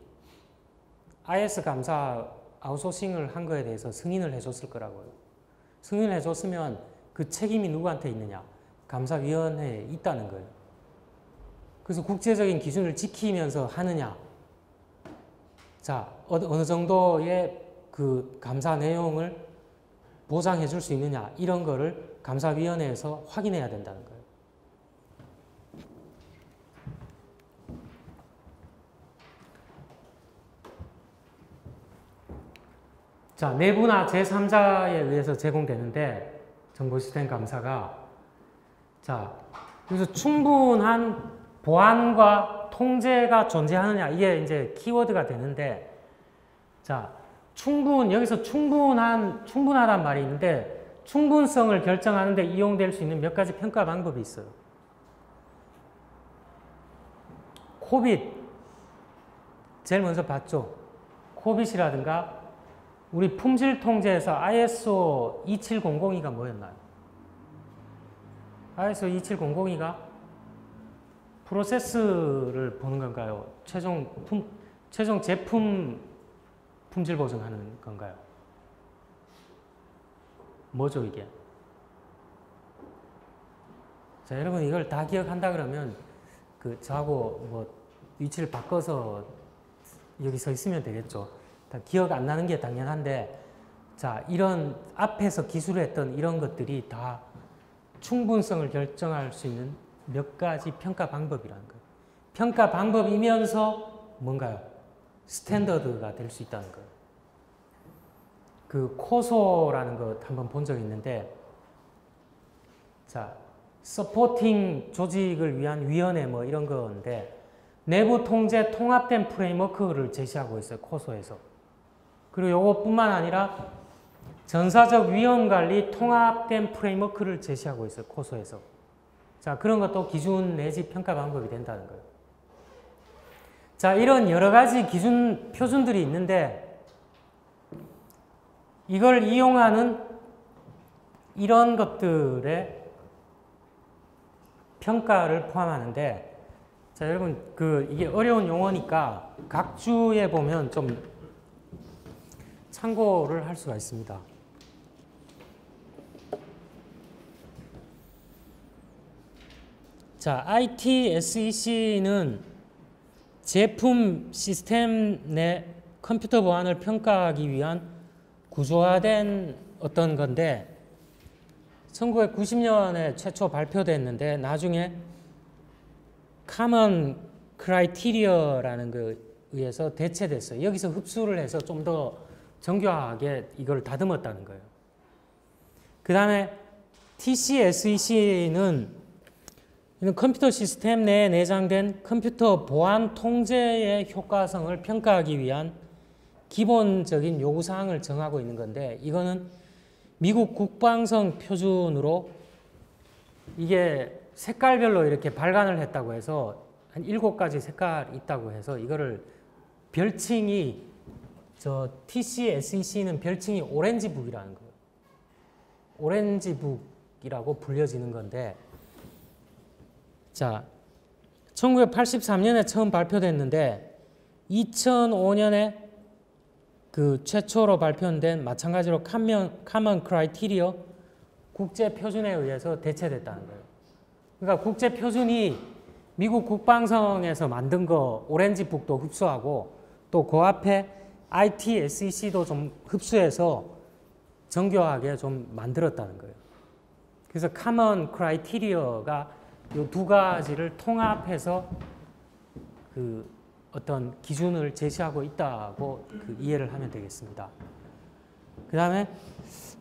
IS 감사 아웃소싱을 한 거에 대해서 승인을 해줬을 거라고요. 승인을 해줬으면 그 책임이 누구한테 있느냐? 감사위원회에 있다는 거예요. 그래서 국제적인 기준을 지키면서 하느냐? 자, 어느 정도의 그 감사 내용을 보장해 줄 수 있느냐? 이런 거를 감사위원회에서 확인해야 된다는 거예요. 자, 내부나 제3자에 의해서 제공되는데 정보 시스템 감사가 자, 그래서 충분한 보안과 통제가 존재하느냐 이게 이제 키워드가 되는데 자, 여기서 충분하단 말이 있는데 충분성을 결정하는데 이용될 수 있는 몇 가지 평가 방법이 있어요. 코빗 제일 먼저 봤죠. 코빗이라든가 우리 품질 통제에서 ISO 27002가 뭐였나요? ISO 27002가 프로세스를 보는 건가요? 최종 제품 품질 보증하는 건가요? 뭐죠 이게? 자, 여러분 이걸 다 기억한다 그러면 저하고 뭐 위치를 바꿔서 여기 서 있으면 되겠죠. 다 기억 안 나는 게 당연한데 자, 이런 앞에서 기술했던 이런 것들이 다 충분성을 결정할 수 있는 몇 가지 평가 방법이라는 거예요. 평가 방법이면서 뭔가요? 스탠더드가 될 수 있다는 거예요. 그 코소라는 것 한번 본 적이 있는데 자, 서포팅 조직을 위한 위원회 뭐 이런 건데 내부 통제 통합된 프레임워크를 제시하고 있어요. 코소에서. 그리고 요것뿐만 아니라 전사적 위험관리 통합된 프레임워크를 제시하고 있어요. 코소에서. 자, 그런 것도 기준 내지 평가 방법이 된다는 거예요. 자, 이런 여러 가지 기준 표준들이 있는데 이걸 이용하는 이런 것들의 평가를 포함하는데 자, 여러분 이게 어려운 용어니까 각 주에 보면 좀 참고를 할 수가 있습니다. 자, ITSEC는 제품 시스템 내 컴퓨터 보안을 평가하기 위한 구조화된 어떤 건데 1990년에 최초 발표됐는데 나중에 Common Criteria라는 거에 의해서 대체됐어요. 여기서 흡수를 해서 좀 더 정교하게 이걸 다듬었다는 거예요. 그 다음에 TCSEC는 컴퓨터 시스템 내에 내장된 컴퓨터 보안 통제의 효과성을 평가하기 위한 기본적인 요구사항을 정하고 있는 건데 이거는 미국 국방성 표준으로 이게 색깔별로 이렇게 발간을 했다고 해서 한 7가지 색깔이 있다고 해서 이거를 별칭이 TCSEC는 별칭이 오렌지북이라는 거예요. 오렌지북이라고 불려지는 건데 자, 1983년에 처음 발표됐는데 2005년에 그 최초로 발표된 마찬가지로 Common Criteria 국제 표준에 의해서 대체됐다는 거예요. 그러니까 국제 표준이 미국 국방성에서 만든 거 오렌지북도 흡수하고 또 그 앞에 ITSEC도 좀 흡수해서 정교하게 좀 만들었다는 거예요. 그래서 Common Criteria가 이 두 가지를 통합해서 그 어떤 기준을 제시하고 있다고 이해를 하면 되겠습니다. 그 다음에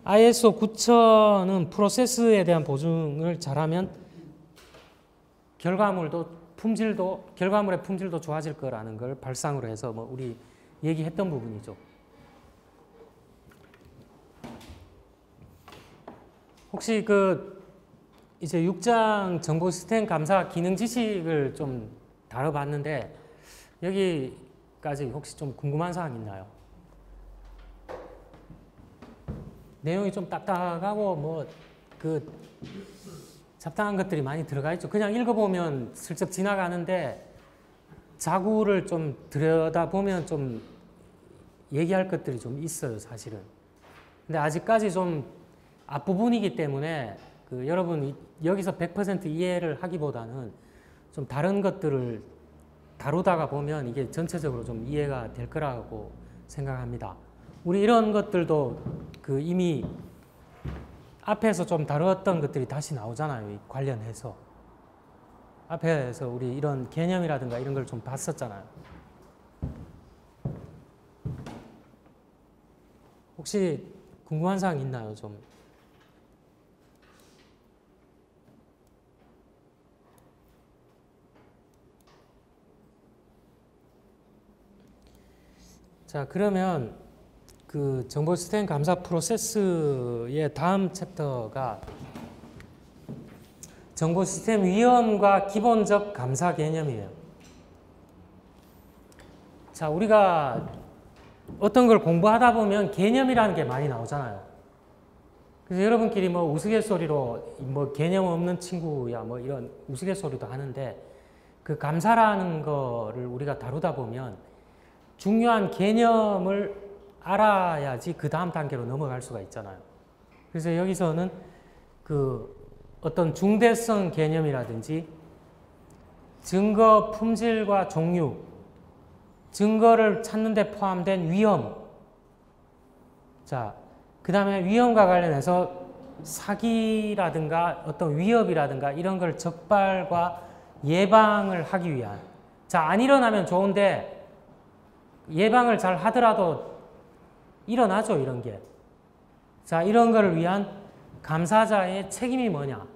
ISO 9000은 프로세스에 대한 보증을 잘하면 결과물의 품질도 좋아질 거라는 걸 발상으로 해서 뭐 우리 얘기했던 부분이죠. 혹시 이제 6장 정보 시스템 감사 기능 지식을 좀 다뤄봤는데 여기까지 혹시 좀 궁금한 사항 있나요? 내용이 좀 딱딱하고 뭐 잡다한 것들이 많이 들어가 있죠. 그냥 읽어보면 슬쩍 지나가는데 자구를 좀 들여다보면 좀 얘기할 것들이 좀 있어요, 사실은. 근데 아직까지 좀 앞부분이기 때문에 여러분 여기서 100% 이해를 하기보다는 좀 다른 것들을 다루다가 보면 이게 전체적으로 좀 이해가 될 거라고 생각합니다. 우리 이런 것들도 이미 앞에서 좀 다루었던 것들이 다시 나오잖아요. 관련해서. 앞에서 우리 이런 개념이라든가 이런 걸 좀 봤었잖아요. 혹시 궁금한 사항 있나요? 좀. 자, 그러면 정보 시스템 감사 프로세스의 다음 챕터가 정보 시스템 위험과 기본적 감사 개념이에요. 자, 우리가 어떤 걸 공부하다 보면 개념이라는 게 많이 나오잖아요. 그래서 여러분끼리 뭐 우스갯소리로 뭐 개념 없는 친구야 뭐 이런 우스갯소리도 하는데 감사라는 거를 우리가 다루다 보면 중요한 개념을 알아야지 그 다음 단계로 넘어갈 수가 있잖아요. 그래서 여기서는 어떤 중대성 개념이라든지 증거 품질과 종류, 증거를 찾는 데 포함된 위험, 자, 그 다음에 위험과 관련해서 사기라든가 어떤 위협이라든가 이런 걸 적발과 예방을 하기 위한, 자, 안 일어나면 좋은데 예방을 잘 하더라도 일어나죠, 이런 게. 자, 이런 거를 위한 감사자의 책임이 뭐냐,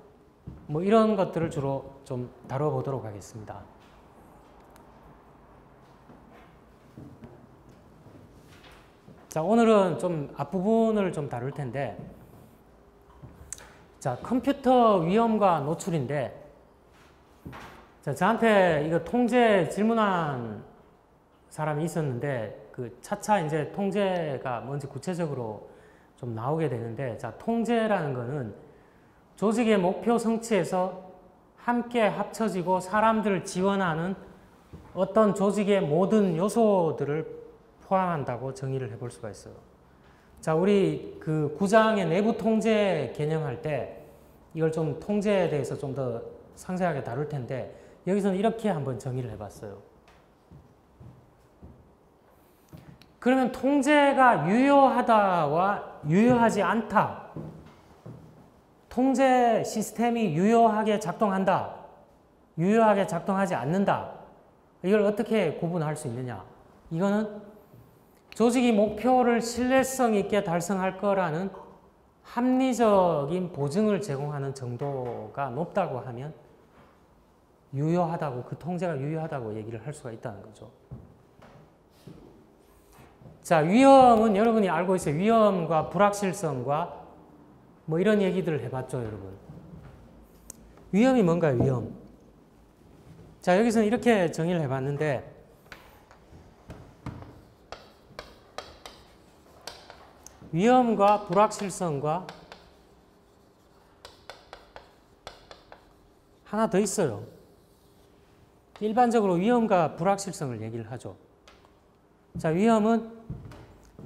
뭐 이런 것들을 주로 좀 다뤄보도록 하겠습니다. 자, 오늘은 좀 앞부분을 좀 다룰 텐데, 자, 컴퓨터 위험과 노출인데, 자, 저한테 이거 통제 질문한 사람이 있었는데, 차차 이제 통제가 뭔지 구체적으로 좀 나오게 되는데, 자, 통제라는 거는 조직의 목표 성취에서 함께 합쳐지고 사람들을 지원하는 어떤 조직의 모든 요소들을 포함한다고 정의를 해볼 수가 있어요. 자, 우리 9장의 내부 통제 개념할 때 이걸 좀 통제에 대해서 좀 더 상세하게 다룰 텐데, 여기서는 이렇게 한번 정의를 해봤어요. 그러면 통제가 유효하다와 유효하지 않다, 통제 시스템이 유효하게 작동한다, 유효하게 작동하지 않는다, 이걸 어떻게 구분할 수 있느냐? 이거는 조직이 목표를 신뢰성 있게 달성할 거라는 합리적인 보증을 제공하는 정도가 높다고 하면 유효하다고, 통제가 유효하다고 얘기를 할 수가 있다는 거죠. 자, 위험은 여러분이 알고 있어요. 위험과 불확실성과 뭐 이런 얘기들을 해봤죠, 여러분. 위험이 뭔가요, 위험? 자, 여기서는 이렇게 정의를 해봤는데, 위험과 불확실성과 하나 더 있어요. 일반적으로 위험과 불확실성을 얘기를 하죠. 자, 위험은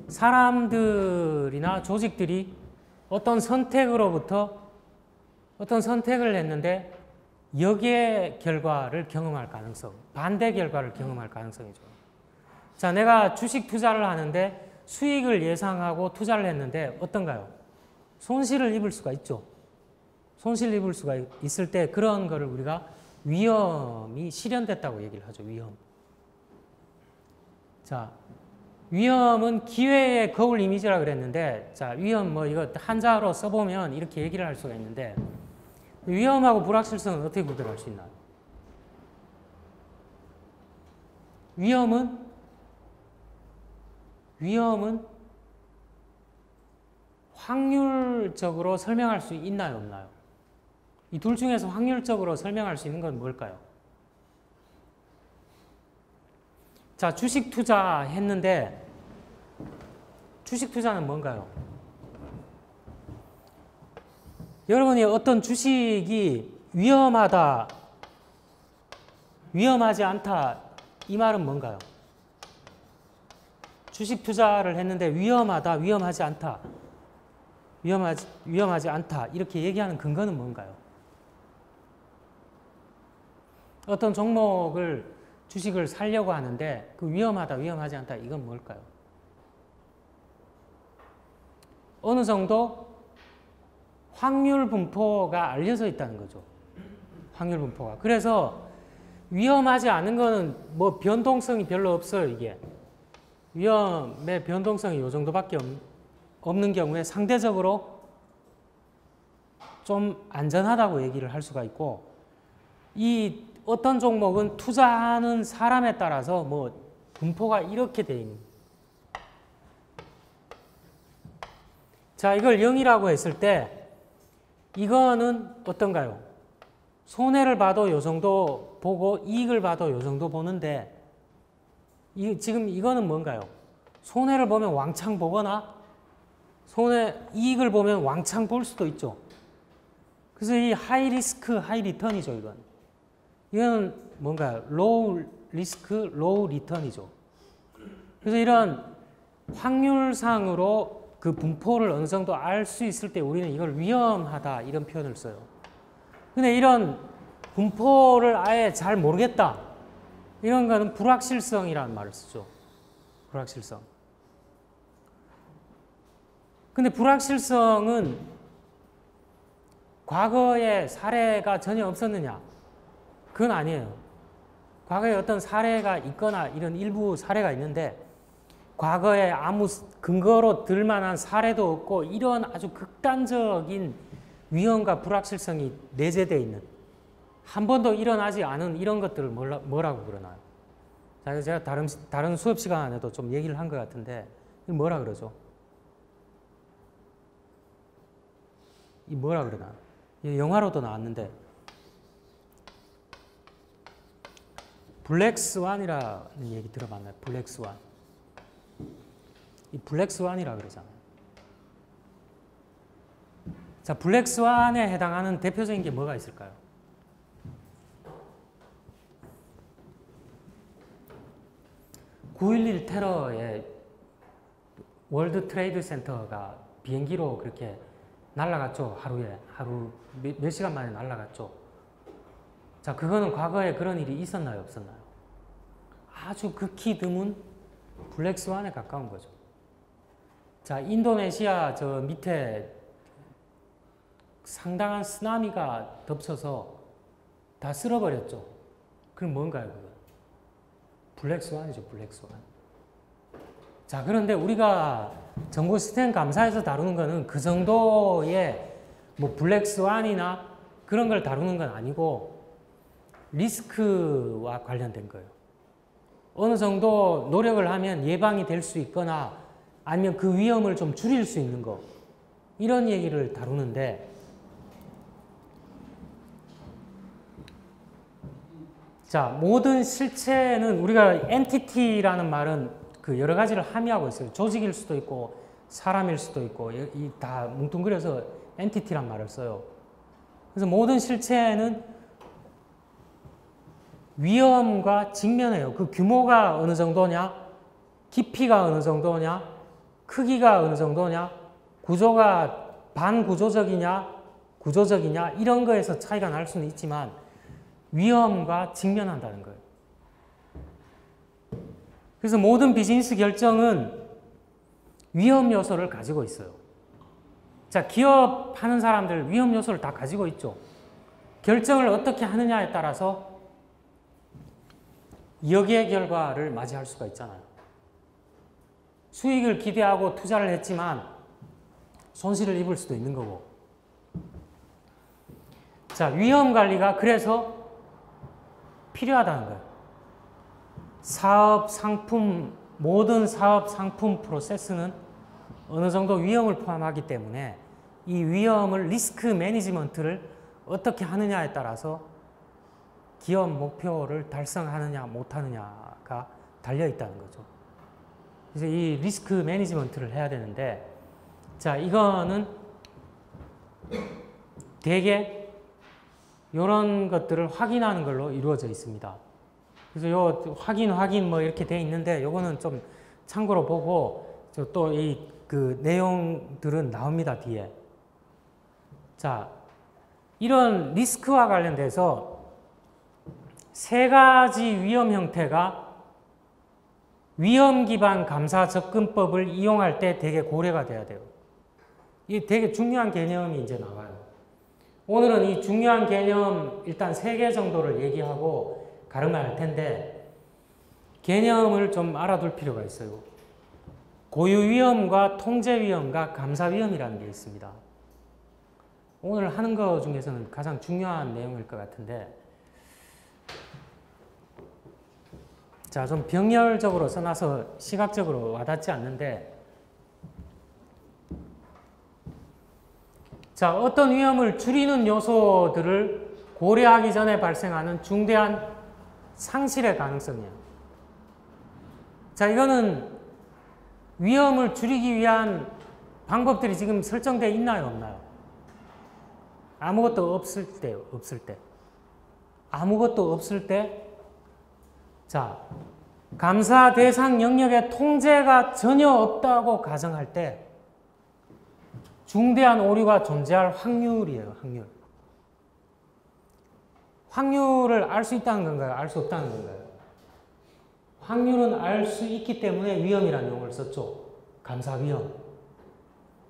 사람들이나 조직들이 어떤 선택으로부터 어떤 선택을 했는데 역의 결과를 경험할 가능성, 반대 결과를 경험할 가능성이죠. 자, 내가 주식 투자를 하는데 수익을 예상하고 투자를 했는데 어떤가요? 손실을 입을 수가 있죠. 손실을 입을 수가 있을 때 그런 거를 우리가 위험이 실현됐다고 얘기를 하죠. 위험. 자, 위험은 기회의 거울 이미지라 그랬는데, 자, 위험 뭐 이거 한자로 써보면 이렇게 얘기를 할 수가 있는데, 위험하고 불확실성은 어떻게 구별할 수 있나요? 위험은 확률적으로 설명할 수 있나요, 없나요? 이 둘 중에서 확률적으로 설명할 수 있는 건 뭘까요? 자, 주식 투자했는데 주식 투자는 뭔가요? 여러분이 어떤 주식이 위험하다, 위험하지 않다, 이 말은 뭔가요? 주식 투자를 했는데 위험하다, 위험하지 않다, 위험하지 않다 이렇게 얘기하는 근거는 뭔가요? 어떤 종목을 주식을 사려고 하는데 그 위험하다, 위험하지 않다 이건 뭘까요? 어느 정도 확률 분포가 알려져 있다는 거죠. 확률 분포가. 그래서 위험하지 않은 거는 뭐 변동성이 별로 없어요, 이게. 위험의 변동성이 이 정도밖에 없는 경우에 상대적으로 좀 안전하다고 얘기를 할 수가 있고, 이 어떤 종목은 투자하는 사람에 따라서 뭐 분포가 이렇게 돼 있는. 자, 이걸 0이라고 했을 때 이거는 어떤가요? 손해를 봐도 요 정도 보고 이익을 봐도 요 정도 보는데 지금 이거는 뭔가요? 손해를 보면 왕창 보거나 이익을 보면 왕창 볼 수도 있죠. 그래서 이 하이 리스크, 하이 리턴이죠, 이건. 이건 뭔가요? 로우 리스크, 로우 리턴이죠. 그래서 이런 확률상으로 그 분포를 어느 정도 알 수 있을 때 우리는 이걸 위험하다 이런 표현을 써요. 근데 이런 분포를 아예 잘 모르겠다. 이런 거는 불확실성이라는 말을 쓰죠. 불확실성. 근데 불확실성은 과거에 사례가 전혀 없었느냐? 그건 아니에요. 과거에 어떤 사례가 있거나 이런 일부 사례가 있는데 과거에 아무 근거로 들만한 사례도 없고 이런 아주 극단적인 위험과 불확실성이 내재되어 있는 한 번도 일어나지 않은 이런 것들을 뭐라고 그러나요? 자, 제가 다른 수업 시간에도 좀 얘기를 한 것 같은데 뭐라 그러죠? 이 뭐라 그러나? 이 영화로도 나왔는데 블랙스완이라는 얘기 들어봤나요? 블랙스완. 이 블랙스완이라 그러잖아요. 자, 블랙스완에 해당하는 대표적인 게 뭐가 있을까요? (9.11) 테러에 월드 트레이드 센터가 비행기로 그렇게 날아갔죠. 하루 몇 시간 만에 날아갔죠. 자, 그거는 과거에 그런 일이 있었나요? 없었나요? 아주 극히 드문 블랙스완에 가까운 거죠. 자, 인도네시아 저 밑에 상당한 쓰나미가 덮쳐서 다 쓸어버렸죠. 그럼 뭔가요, 그거? 블랙스완이죠, 블랙스완. 자, 그런데 우리가 정보 시스템 감사에서 다루는 거는 그 정도의 뭐 블랙스완이나 그런 걸 다루는 건 아니고 리스크와 관련된 거예요. 어느 정도 노력을 하면 예방이 될 수 있거나 아니면 그 위험을 좀 줄일 수 있는 거 이런 얘기를 다루는데 자, 모든 실체는 우리가 엔티티라는 말은 그 여러 가지를 함의하고 있어요. 조직일 수도 있고 사람일 수도 있고 다 뭉뚱그려서 엔티티란 말을 써요. 그래서 모든 실체는 위험과 직면해요. 그 규모가 어느 정도냐, 깊이가 어느 정도냐, 크기가 어느 정도냐, 구조가 반구조적이냐, 구조적이냐 이런 거에서 차이가 날 수는 있지만 위험과 직면한다는 거예요. 그래서 모든 비즈니스 결정은 위험 요소를 가지고 있어요. 자, 기업하는 사람들 위험 요소를 다 가지고 있죠. 결정을 어떻게 하느냐에 따라서 역의 결과를 맞이할 수가 있잖아요. 수익을 기대하고 투자를 했지만 손실을 입을 수도 있는 거고. 자, 위험 관리가 그래서 필요하다는 거예요. 사업, 상품, 모든 사업, 상품, 프로세스는 어느 정도 위험을 포함하기 때문에 이 위험을 리스크 매니지먼트를 어떻게 하느냐에 따라서 기업 목표를 달성하느냐 못하느냐가 달려있다는 거죠. 그래서 이 리스크 매니지먼트를 해야 되는데 자, 이거는 대개 이런 것들을 확인하는 걸로 이루어져 있습니다. 그래서 요 확인 뭐 이렇게 돼 있는데 요거는 좀 참고로 보고 또 이 그 내용들은 나옵니다, 뒤에. 자, 이런 리스크와 관련돼서 세 가지 위험 형태가 위험 기반 감사 접근법을 이용할 때 되게 고려가 돼야 돼요. 이게 되게 중요한 개념이 이제 나와요. 오늘은 이 중요한 개념 일단 3개 정도를 얘기하고 가름할 텐데 개념을 좀 알아둘 필요가 있어요. 고유 위험과 통제 위험과 감사 위험이라는 게 있습니다. 오늘 하는 것 중에서는 가장 중요한 내용일 것 같은데, 자, 좀 병렬적으로 써놔서 시각적으로 와닿지 않는데, 자, 어떤 위험을 줄이는 요소들을 고려하기 전에 발생하는 중대한 상실의 가능성이에요. 자, 이거는 위험을 줄이기 위한 방법들이 지금 설정되어 있나요, 없나요? 아무것도 없을 때. 아무것도 없을 때, 자, 감사 대상 영역의 통제가 전혀 없다고 가정할 때 중대한 오류가 존재할 확률이에요, 확률. 확률을 알 수 있다는 건가요? 알 수 없다는 건가요? 확률은 알 수 있기 때문에 위험이라는 용어를 썼죠. 감사 위험.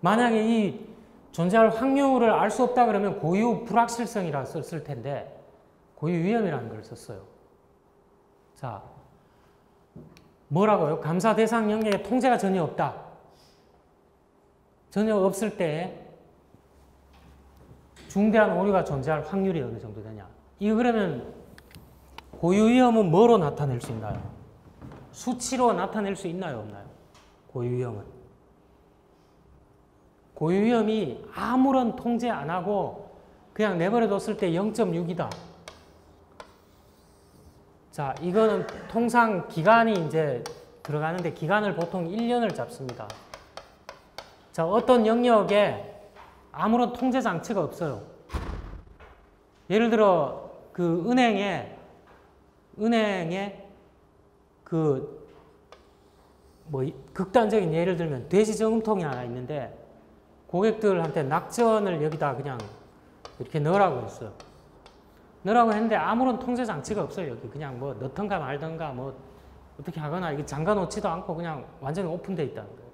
만약에 이 존재할 확률을 알 수 없다 그러면 고유 불확실성이라 썼을 텐데 고유 위험이라는 걸 썼어요. 자, 뭐라고요? 감사 대상 영역에 통제가 전혀 없다. 전혀 없을 때 중대한 오류가 존재할 확률이 어느 정도 되냐. 이거 그러면 고유 위험은 뭐로 나타낼 수 있나요? 수치로 나타낼 수 있나요, 없나요? 고유 위험은. 고유 위험이 아무런 통제 안 하고 그냥 내버려 뒀을 때 0.6이다. 자, 이거는 통상 기간이 이제 들어가는데 기간을 보통 1년을 잡습니다. 자, 어떤 영역에 아무런 통제 장치가 없어요. 예를 들어 그 은행에 그 뭐 극단적인 예를 들면 돼지 저금통이 하나 있는데 고객들한테 낙전을 여기다 그냥 이렇게 넣으라고 했어요. 넣으라고 했는데 아무런 통제 장치가 없어요. 여기 그냥 뭐 넣던가 말던가 뭐 어떻게 하거나 이게 잠가 놓지도 않고 그냥 완전히 오픈되어 있다는 거예요.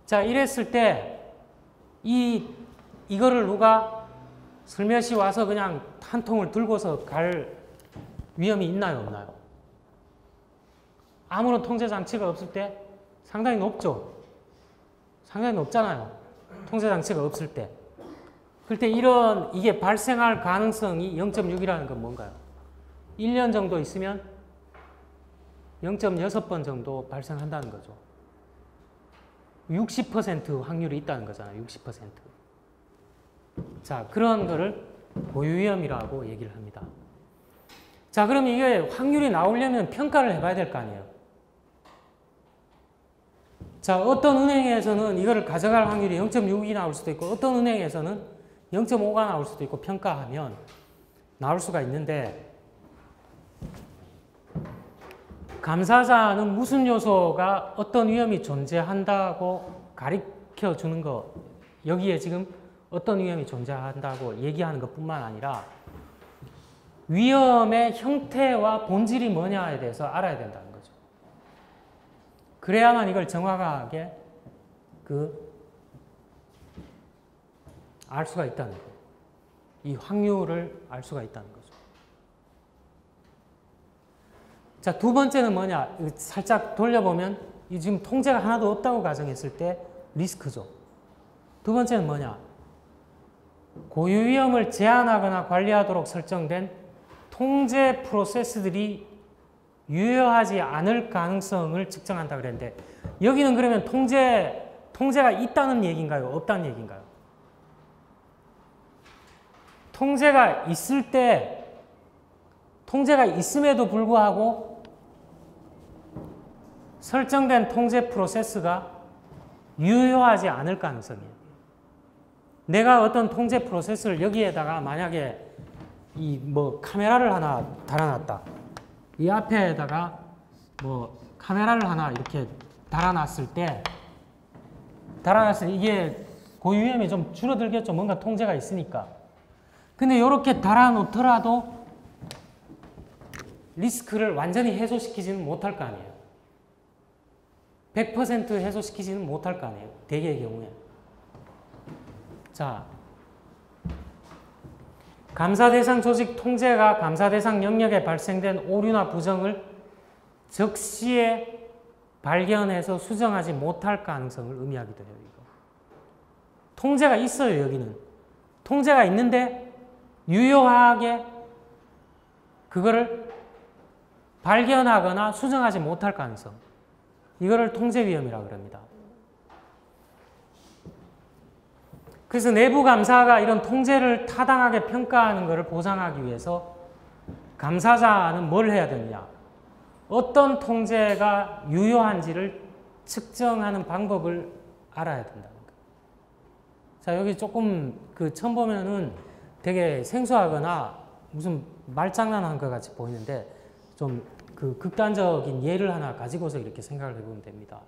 자, 이랬을 때 이거를 누가 슬며시 와서 그냥 한 통을 들고서 갈 위험이 있나요, 없나요? 아무런 통제 장치가 없을 때 상당히 높죠. 상당히 높잖아요. 통제 장치가 없을 때. 그럴 때 이게 발생할 가능성이 0.6이라는 건 뭔가요? 1년 정도 있으면 0.6번 정도 발생한다는 거죠. 60% 확률이 있다는 거잖아요. 60%. 자, 그런 거를 고유 위험이라고 얘기를 합니다. 자, 그럼 이게 확률이 나오려면 평가를 해봐야 될 거 아니에요. 자, 어떤 은행에서는 이거를 가져갈 확률이 0.6이 나올 수도 있고 어떤 은행에서는 0.5가 나올 수도 있고 평가하면 나올 수가 있는데 감사자는 무슨 요소가 어떤 위험이 존재한다고 가르쳐 주는 거, 여기에 지금 어떤 위험이 존재한다고 얘기하는 것뿐만 아니라 위험의 형태와 본질이 뭐냐에 대해서 알아야 된다는 거죠. 그래야만 이걸 정확하게 알 수가 있다는 거예요. 이 확률을 알 수가 있다는 거죠. 자, 두 번째는 뭐냐? 살짝 돌려보면 이 지금 통제가 하나도 없다고 가정했을 때 리스크죠. 두 번째는 뭐냐? 고유 위험을 제한하거나 관리하도록 설정된 통제 프로세스들이 유효하지 않을 가능성을 측정한다 그랬는데 여기는 그러면 통제가 있다는 얘기인가요? 없다는 얘기인가요? 통제가 있을 때 통제가 있음에도 불구하고 설정된 통제 프로세스가 유효하지 않을 가능성이에요. 내가 어떤 통제 프로세스를 여기에다가 만약에 카메라를 하나 달아놨다. 이 앞에다가 카메라를 하나 이렇게 달아놨을 때 이게 고유 위험이 좀 줄어들겠죠. 뭔가 통제가 있으니까. 근데 이렇게 달아놓더라도 리스크를 완전히 해소시키지는 못할 거 아니에요. 100% 해소시키지는 못할 거 아니에요. 대개의 경우에. 자, 감사 대상 조직 통제가 감사 대상 영역에 발생된 오류나 부정을 적시에 발견해서 수정하지 못할 가능성을 의미하기도 해요. 이거. 통제가 있어요. 여기는. 통제가 있는데 유효하게 그거를 발견하거나 수정하지 못할 가능성. 이거를 통제 위험이라고 합니다. 그래서 내부 감사가 이런 통제를 타당하게 평가하는 것을 보장하기 위해서 감사자는 뭘 해야 되느냐? 어떤 통제가 유효한지를 측정하는 방법을 알아야 된다는 거예요. 자, 여기 조금 처음 보면은 되게 생소하거나 무슨 말장난한 것 같이 보이는데 좀 극단적인 예를 하나 가지고서 이렇게 생각을 해보면 됩니다.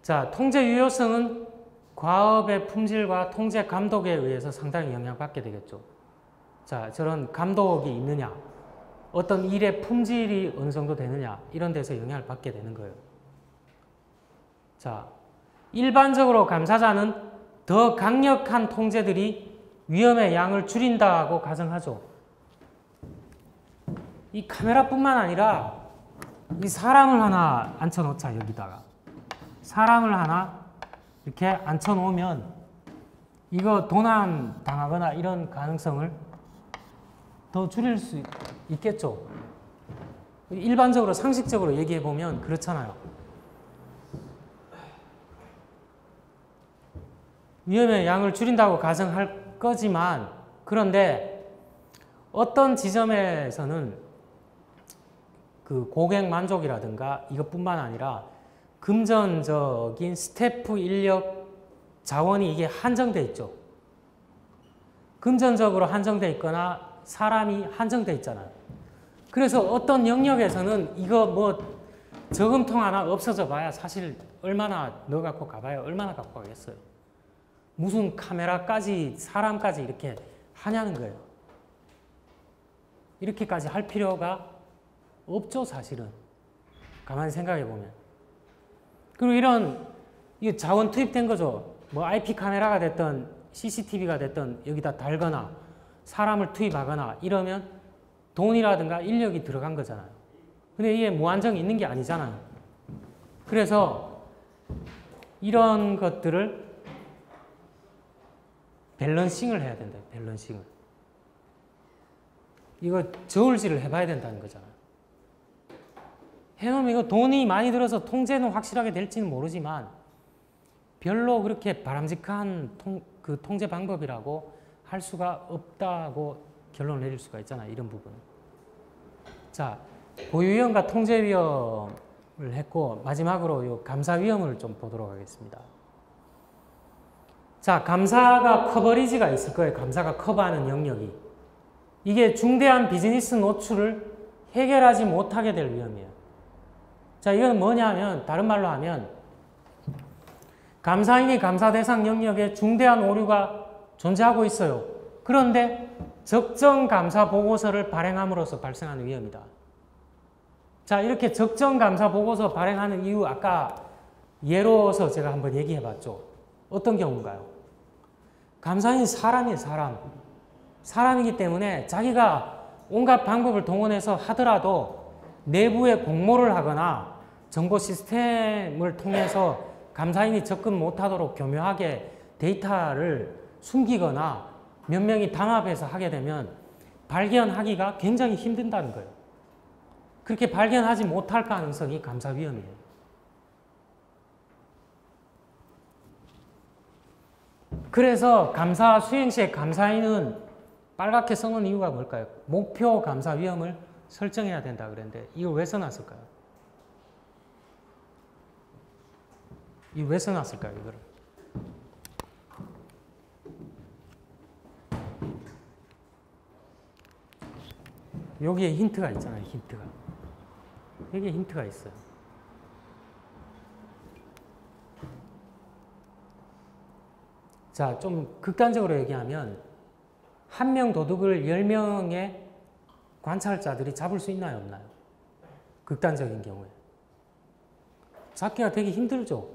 자, 통제 유효성은 과업의 품질과 통제 감독에 의해서 상당히 영향받게 되겠죠. 자, 저런 감독이 있느냐, 어떤 일의 품질이 어느 정도 되느냐, 이런 데서 영향을 받게 되는 거예요. 자, 일반적으로 감사자는 더 강력한 통제들이 위험의 양을 줄인다고 가정하죠. 이 카메라뿐만 아니라 이 사람을 하나 앉혀놓자, 여기다가. 사람을 하나 이렇게 앉혀놓으면 이거 도난 당하거나 이런 가능성을 더 줄일 수 있겠죠. 일반적으로 상식적으로 얘기해 보면 그렇잖아요. 위험의 양을 줄인다고 가정할 거지만 그런데 어떤 지점에서는 그 고객 만족이라든가 이것뿐만 아니라 금전적인 스태프 인력 자원이 이게 한정돼 있죠. 금전적으로 한정돼 있거나 사람이 한정돼 있잖아요. 그래서 어떤 영역에서는 이거 뭐 저금통 하나 없어져 봐야 사실 얼마나 넣어 갖고 가봐야 얼마나 갖고 가겠어요. 무슨 카메라까지 사람까지 이렇게 하냐는 거예요. 이렇게까지 할 필요가 없죠, 사실은. 가만히 생각해 보면. 그리고 이게 자원 투입된 거죠. 뭐 IP 카메라가 됐든 CCTV가 됐든 여기다 달거나 사람을 투입하거나 이러면 돈이라든가 인력이 들어간 거잖아요. 근데 이게 무한정이 있는 게 아니잖아요. 그래서 이런 것들을 밸런싱을 해야 된다. 밸런싱을. 이거 저울질을 해봐야 된다는 거잖아요. 해놓으면 이거 돈이 많이 들어서 통제는 확실하게 될지는 모르지만 별로 그렇게 바람직한 통제 방법이라고 할 수가 없다고 결론을 내릴 수가 있잖아요. 이런 부분은. 자, 고유위험과 통제위험을 했고 마지막으로 이 감사위험을 좀 보도록 하겠습니다. 자, 감사가 커버리지가 있을 거예요. 감사가 커버하는 영역이. 이게 중대한 비즈니스 노출을 해결하지 못하게 될 위험이에요. 자, 이건 뭐냐면 다른 말로 하면 감사인이 감사 대상 영역에 중대한 오류가 존재하고 있어요. 그런데 적정 감사 보고서를 발행함으로써 발생하는 위험이다. 자, 이렇게 적정 감사 보고서 발행하는 이유 아까 예로서 제가 한번 얘기해 봤죠. 어떤 경우인가요? 감사인이 사람이에요, 사람. 사람이기 때문에 자기가 온갖 방법을 동원해서 하더라도 내부에 공모를 하거나 정보 시스템을 통해서 감사인이 접근 못하도록 교묘하게 데이터를 숨기거나 몇 명이 담합해서 하게 되면 발견하기가 굉장히 힘든다는 거예요. 그렇게 발견하지 못할 가능성이 감사 위험이에요. 그래서 감사 수행 시에 감사인은 빨갛게 써놓은 이유가 뭘까요? 목표 감사 위험을 설정해야 된다 그랬는데 이거 왜 써놨을까요? 이거 왜 써놨을까요? 이거를. 여기에 힌트가 있잖아요. 힌트가. 여기에 힌트가 있어요. 자, 좀 극단적으로 얘기하면 한 명 도둑을 10명의 관찰자들이 잡을 수 있나요? 없나요? 극단적인 경우에. 잡기가 되게 힘들죠.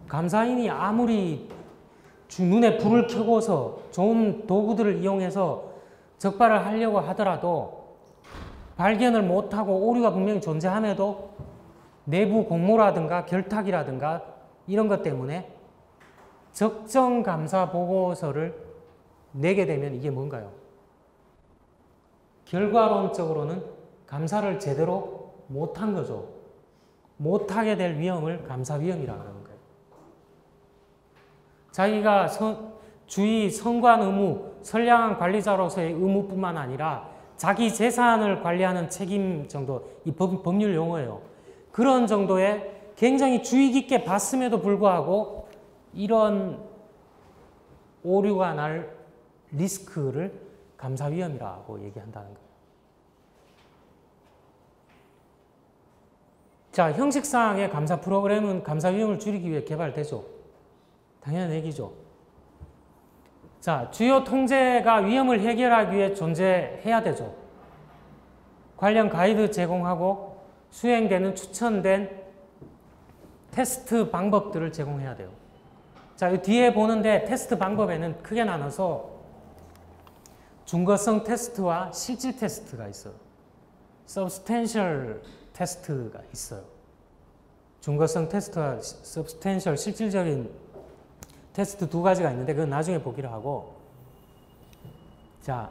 감사인이 아무리 눈에 불을 켜고서 좋은 도구들을 이용해서 적발을 하려고 하더라도 발견을 못하고 오류가 분명히 존재함에도 내부 공모라든가 결탁이라든가 이런 것 때문에 적정 감사 보고서를 내게 되면 이게 뭔가요? 결과론적으로는 감사를 제대로 못한 거죠. 못하게 될 위험을 감사위험이라고 하는 거예요. 자기가 주의 선관 의무, 선량한 관리자로서의 의무뿐만 아니라 자기 재산을 관리하는 책임 정도, 이 법률 용어예요. 그런 정도의 굉장히 주의 깊게 봤음에도 불구하고 이런 오류가 날 리스크를 감사위험이라고 얘기한다는 거예요. 자, 형식상의 감사 프로그램은 감사위험을 줄이기 위해 개발되죠. 당연한 얘기죠. 자, 주요 통제가 위험을 해결하기 위해 존재해야 되죠. 관련 가이드 제공하고 수행되는 추천된 테스트 방법들을 제공해야 돼요. 자, 이 뒤에 보는데 테스트 방법에는 크게 나눠서 준거성 테스트와 실질 테스트가 있어요. substantial 테스트가 있어요. 준거성 테스트와 substantial 실질적인 테스트 두 가지가 있는데 그건 나중에 보기로 하고, 자,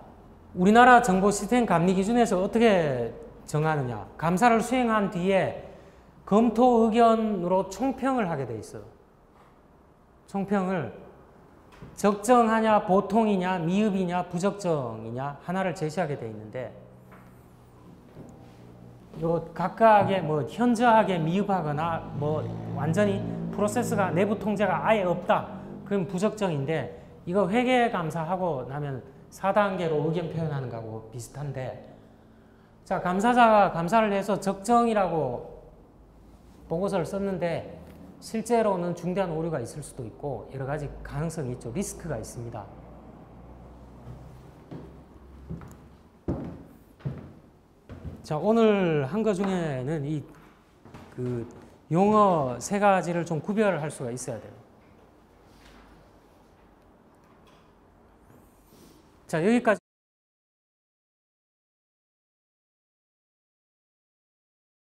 우리나라 정보 시스템 감리 기준에서 어떻게 정하느냐. 감사를 수행한 뒤에 검토 의견으로 총평을 하게 돼 있어요. 총평을 적정하냐, 보통이냐, 미흡이냐, 부적정이냐 하나를 제시하게 돼 있는데, 요 각각의 뭐 현저하게 미흡하거나 뭐 완전히 프로세스가 내부 통제가 아예 없다. 그럼 부적정인데, 이거 회계 감사하고 나면 4단계로 의견 표현하는 거하고 비슷한데, 자, 감사자가 감사를 해서 적정이라고 보고서를 썼는데 실제로는 중대한 오류가 있을 수도 있고 여러 가지 가능성이 있죠. 리스크가 있습니다. 자, 오늘 한 거 중에는 이 용어 세 가지를 좀 구별할 수가 있어야 돼요. 자, 여기까지.